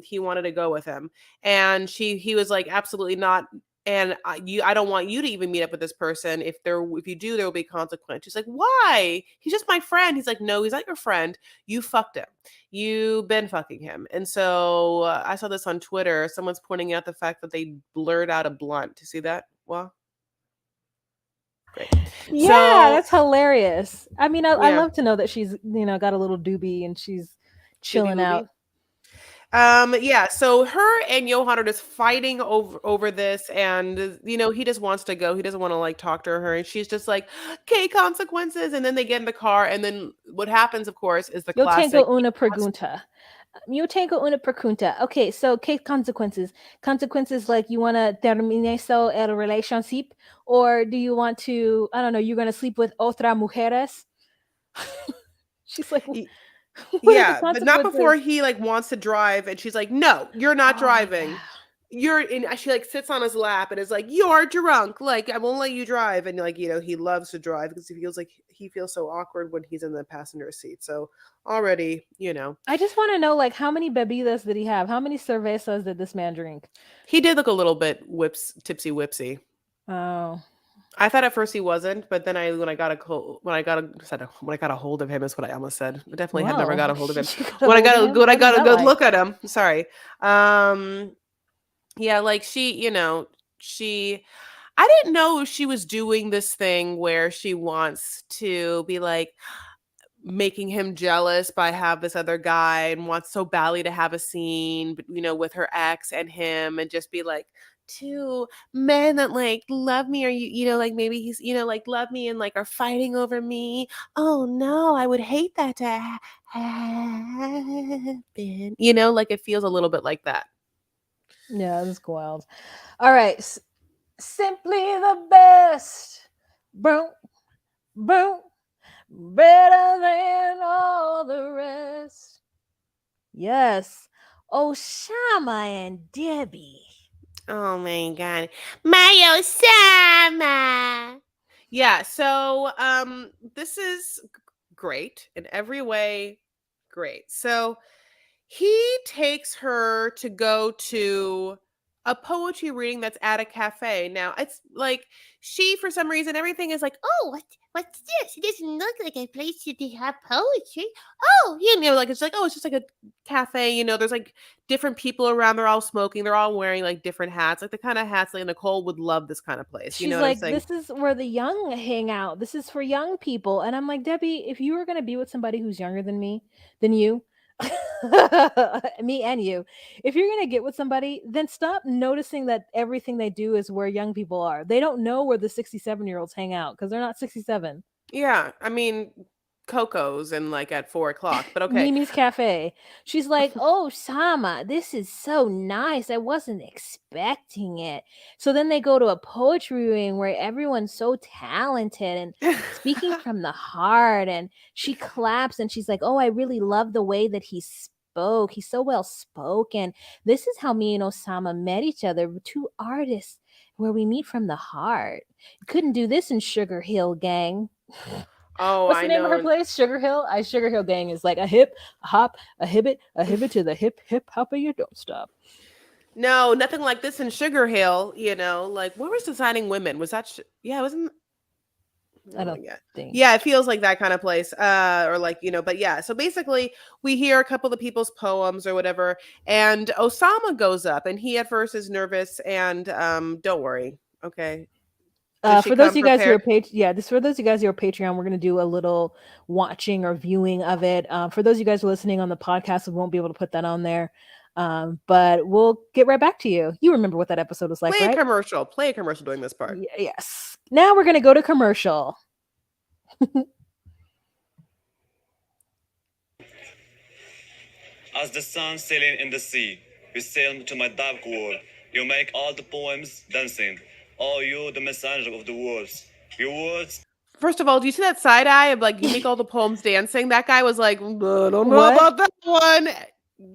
he wanted to go with him, and he was like absolutely not. And I don't want you to even meet up with this person. If you do, there will be consequence. She's like, why? He's just my friend. He's like, no, he's not your friend. You fucked him. You've been fucking him. And so I saw this on Twitter. Someone's pointing out the fact that they blurred out a blunt. You see that? Well, great. Yeah, So that's hilarious. I mean, I yeah, love to know that she's got a little doobie and she's doobie chilling boobie. out. Yeah, so her and Johan are just fighting over this, and he just wants to go. He doesn't want to like talk to her, and she's just like, "Okay, consequences." And then they get in the car, and then what happens, of course, is the Yo classic. tengo una pregunta. Yo tengo una pregunta. Okay, so ¿qué consequences? Consequences like you want to terminar eso el relationship, or do you want to, I don't know, you're going to sleep with otra mujeres? She's like, Y- what are the Yeah, but not before consequences? he like wants to drive, and she's like, "No, you're not Oh driving. yeah. You're." And she like sits on his lap and is like, "You're drunk. Like I won't let you drive." And like he loves to drive because he feels so awkward when he's in the passenger seat. So already, I just want to know, like, how many bebidas did he have? How many cervezas did this man drink? he did look a little bit tipsy whipsy. Oh, I thought at first he wasn't, but then when I got when I got a hold of him is what I almost said. I definitely had never whoa. got a hold of him. You got a hold of him? When I What was got a that good like? look at him. Sorry. Um yeah, like she I didn't know she was doing this thing where she wants to be like making him jealous by have this other guy and wants so badly to have a scene, with her ex and him and just be like two men that like love me or like maybe he's like love me and like are fighting over me. Oh no, I would hate that to happen. Like it feels a little bit like that. Yeah, this is wild. All right. Simply the best. Boom, boom. Better than all the rest. Yes. Oshama and Debbie. Oh my god. Mayo Sama. Yeah, so this is great in every way. Great. So he takes her to go to a poetry reading that's at a cafe. Now, it's like she, for some reason, everything is like, oh, what's this? It doesn't look like a place to have poetry. Oh, like it's like, oh, it's just like a cafe. There's like different people around. They're all smoking. They're all wearing like different hats, like the kind of hats like Nicole would love this kind of place. You know She's what I'm like, saying? this is where the young hang out. This is for young people. And I'm like, Debbie, if you were going to be with somebody who's younger than me, than you, me and you, if you're going to get with somebody, then stop noticing that everything they do is where young people are. They don't know where the 67-year-olds hang out because they're not 67. Yeah, I mean, Coco's and like at 4 o'clock, but okay. Mimi's Cafe. She's like, "Oh, Sama, this is so nice. I wasn't expecting it." So then they go to a poetry reading where everyone's so talented and speaking from the heart. And she claps and she's like, "Oh, I really love the way that he spoke. He's so well spoken. This is how me and Osama met each other. Two artists where we meet from the heart. You couldn't do this in Sugar Hill, gang." Oh, What's the I name of her know. place? Sugar Hill. Sugar Hill Gang is like a hop, a hibbit to the hip hopper. You don't stop. No, nothing like this in Sugar Hill. Like where was Designing Women? Was that yeah, it wasn't I oh don't yeah. think. Yeah, it feels like that kind of place. Or like, but yeah. So basically we hear a couple of people's poems or whatever, and Osama goes up and he at first is nervous and don't worry. Okay. Did she For those of come you guys who are prepared? yeah, this for those of you guys who are Patreon, we're gonna do a little watching or viewing of it. For those of you guys who are listening on the podcast, we won't be able to put that on there. But we'll get right back to you. You remember what that episode was like, Play a right? commercial. Play a commercial doing this part. Yes. Now we're gonna go to commercial. As the sun sailing in the sea, we sail to my dark world. You make all the poems dancing. Oh, you, the messenger of the words. Your words. First of all, do you see that side eye of like you make all the poems dancing? That guy was like, I don't know What? about that one.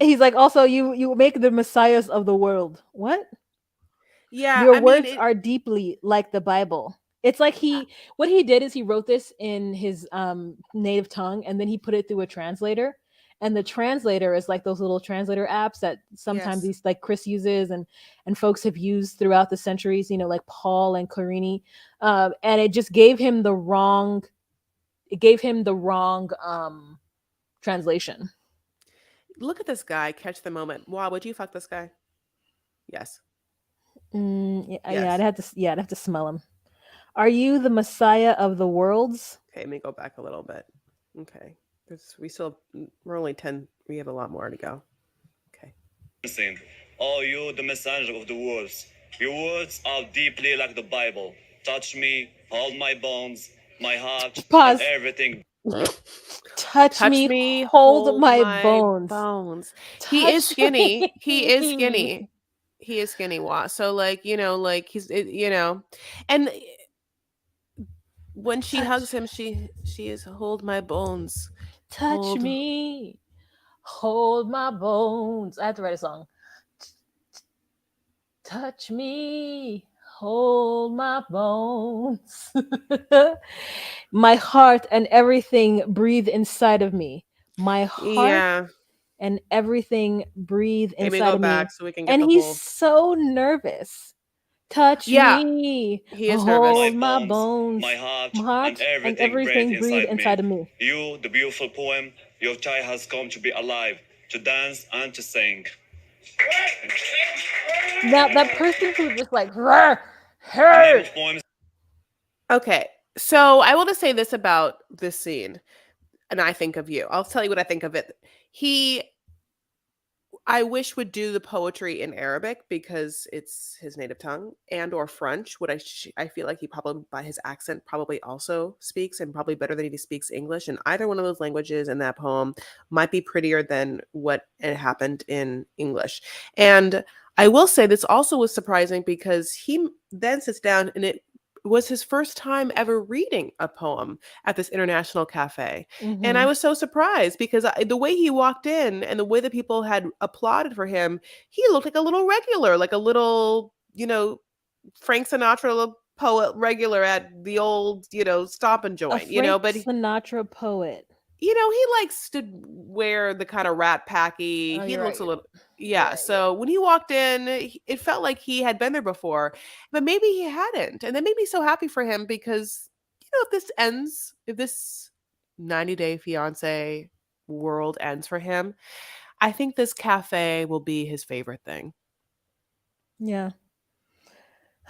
He's like, also, you make the messiahs of the world. What? Yeah, Your I mean words it. are deeply like the Bible. It's like what he did is he wrote this in his native tongue and then he put it through a translator. And the translator is like those little translator apps that sometimes Yes. these like Chris uses and folks have used throughout the centuries, like Paul and Clarini. And it just gave him the wrong translation. Look at this guy. Catch the moment. Wow, would you fuck this guy? Yes. Yeah, Yes. I'd have to smell him. Are you the Messiah of the worlds? Okay, let me go back a little bit. Okay. We still we're only 10. We have a lot more to go. Okay. dancing. Oh, you, the messenger of the words. Your words are deeply like the Bible. Touch me, hold my bones, my heart, and Pause. everything. Touch Touch me, me, hold hold my my bones. bones. He is Touch skinny. He is me. skinny. He is skinny. So like like and when she Touch, hugs him, she is hold my bones, touch hold. me, hold my bones. I have to write a song. Touch me, hold my bones. My heart and everything breathe inside of me. My heart Yeah, and everything breathe maybe inside go of me. back so we can get And the he's whole. so nervous. Touch Yeah, me, he is My hold nervous. my bones, my bones, my heart, and heart, and everything breathe everything breathe inside me. inside of me. You, the beautiful poem, your child has come to be alive, to dance and to sing. Now that person who's just like, "Rah, The name hey." of poems Okay, so I will just say this about this scene, and I think of you. I'll tell you what I think of it. He I wish would do the poetry in Arabic because it's his native tongue, and or French. What I feel like he probably by his accent probably also speaks, and probably better than he speaks English. And either one of those languages in that poem might be prettier than what it happened in English. And I will say this also was surprising because then sits down and it was his first time ever reading a poem at this international cafe. And I Mm-hmm. was so surprised because the way he walked in and the way that people had applauded for him, he looked like a little regular, like a little, Frank Sinatra poet regular at the old, stop and A joint, Frank but Sinatra poet. he likes to wear the kind of rat packy. Oh, He you're right. looks a little, You're yeah. right. You're So when he walked in, it felt like he had been there before, but maybe he hadn't. And that made me so happy for him because, if this 90-day fiance world ends for him, I think this cafe will be his favorite thing right.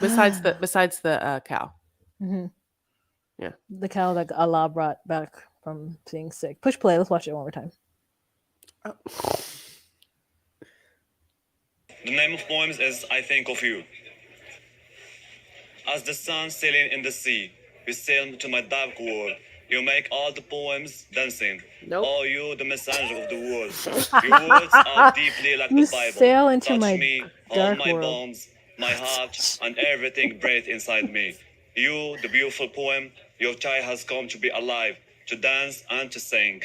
besides Yeah. the cow. Hmm. Yeah. The cow that Allah brought back from being sick. Push play. Let's watch it one more time. Oh. The name of poems is I Think of You. As the sun sailing in the sea, you sail to my dark world. You make all the poems dancing. Nope. Oh, you, the messenger of the words. Your words are deeply like the You Bible. sail into Touch my me, hold dark my world. bones, my heart, and everything breathe inside me. You, the beautiful poem, your child has come to be alive, to dance and to sing.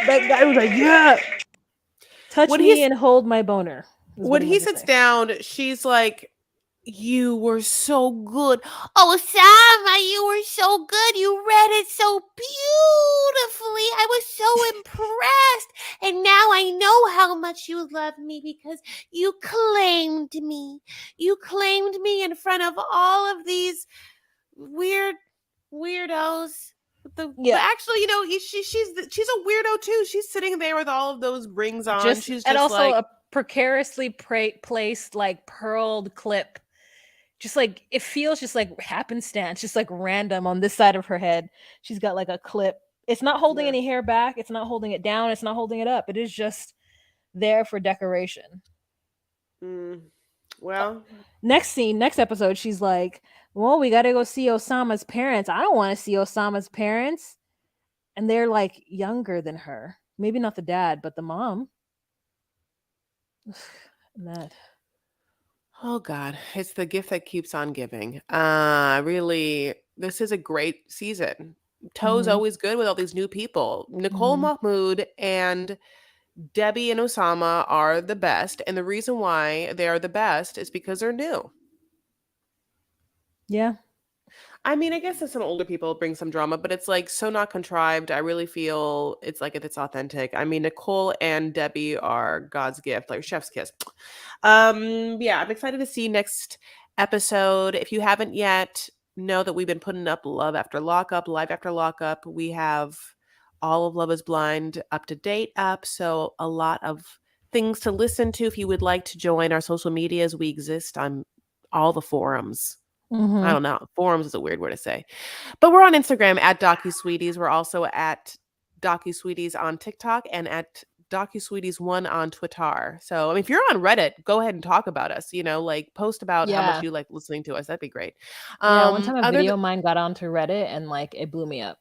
That guy was like, yeah. Touch When me he's and hold my boner, is what when he he meant to sits say. down, she's like, "You were so good. Oh, Sama, you were so good. You read it so beautifully. I was so impressed. And now I know how much you love me because you claimed me. You claimed me in front of all of these weird weirdos." But Yeah. actually, she's a weirdo too. She's sitting there with all of those rings on. Just She's and just also like, a precariously placed like pearled clip. Just like it feels just like happenstance, just like random on this side of her head. She's got like a clip. It's not holding yeah. any hair back. It's not holding it down. It's not holding it up. It is just there for decoration. Mm, well, Next scene, next episode, she's like, "Well, we got to go see Osama's parents. I don't want to see Osama's parents." And they're like younger than her. Maybe not the dad, but the mom. Mad. oh God, it's the gift that keeps on giving. Really, this is a great season. Toe's Mhm. always good with all these new people. Nicole Mhm. Mahmoud and Debbie and Osama are the best, and the reason why they are the best is because they're new. Yeah. I mean, I guess as some older people bring some drama, but it's like so not contrived. I really feel it's like it's authentic. I mean, Nicole and Debbie are God's gift, like chef's kiss. Yeah, I'm excited to see next episode. If you haven't yet, know that we've been putting up Love After Lockup, Live After Lockup. We have all of Love is Blind up to date up, so a lot of things to listen to. If you would like to join our social medias, we exist on all the forums. I Mhm. don't know. Forums is a weird word to say. But we're on Instagram at DocuSweeties. We're also at DocuSweeties on TikTok and at DocuSweeties1 on Twitter. So I mean, if you're on Reddit, go ahead and talk about us. Like post about how much Yeah. you like listening to us. That'd be great. Yeah, one time a Other video of mine got onto Reddit and like it blew me up.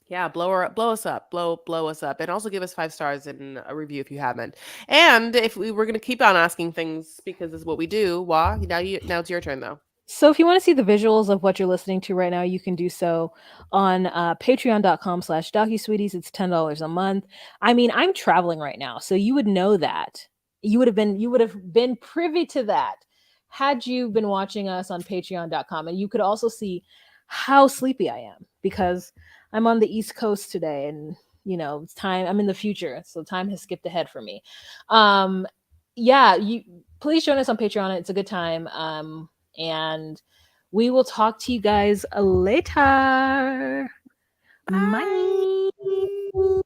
Yeah, blow us up, blow us up, and also give us 5 stars and a review if you haven't. And if we're gonna keep on asking things because it's what we do. Now it's your turn though. So if you want to see the visuals of what you're listening to right now, you can do so on patreon.com/docusweeties. It's $10 a month. I mean, I'm traveling right now, so you would know that. You would have been privy to that had you been watching us on patreon.com. And you could also see how sleepy I am because I'm on the East Coast today and it's time. I'm in the future, so time has skipped ahead for me. Yeah, you please join us on Patreon. It's a good time. And we will talk to you guys later. Bye. Bye.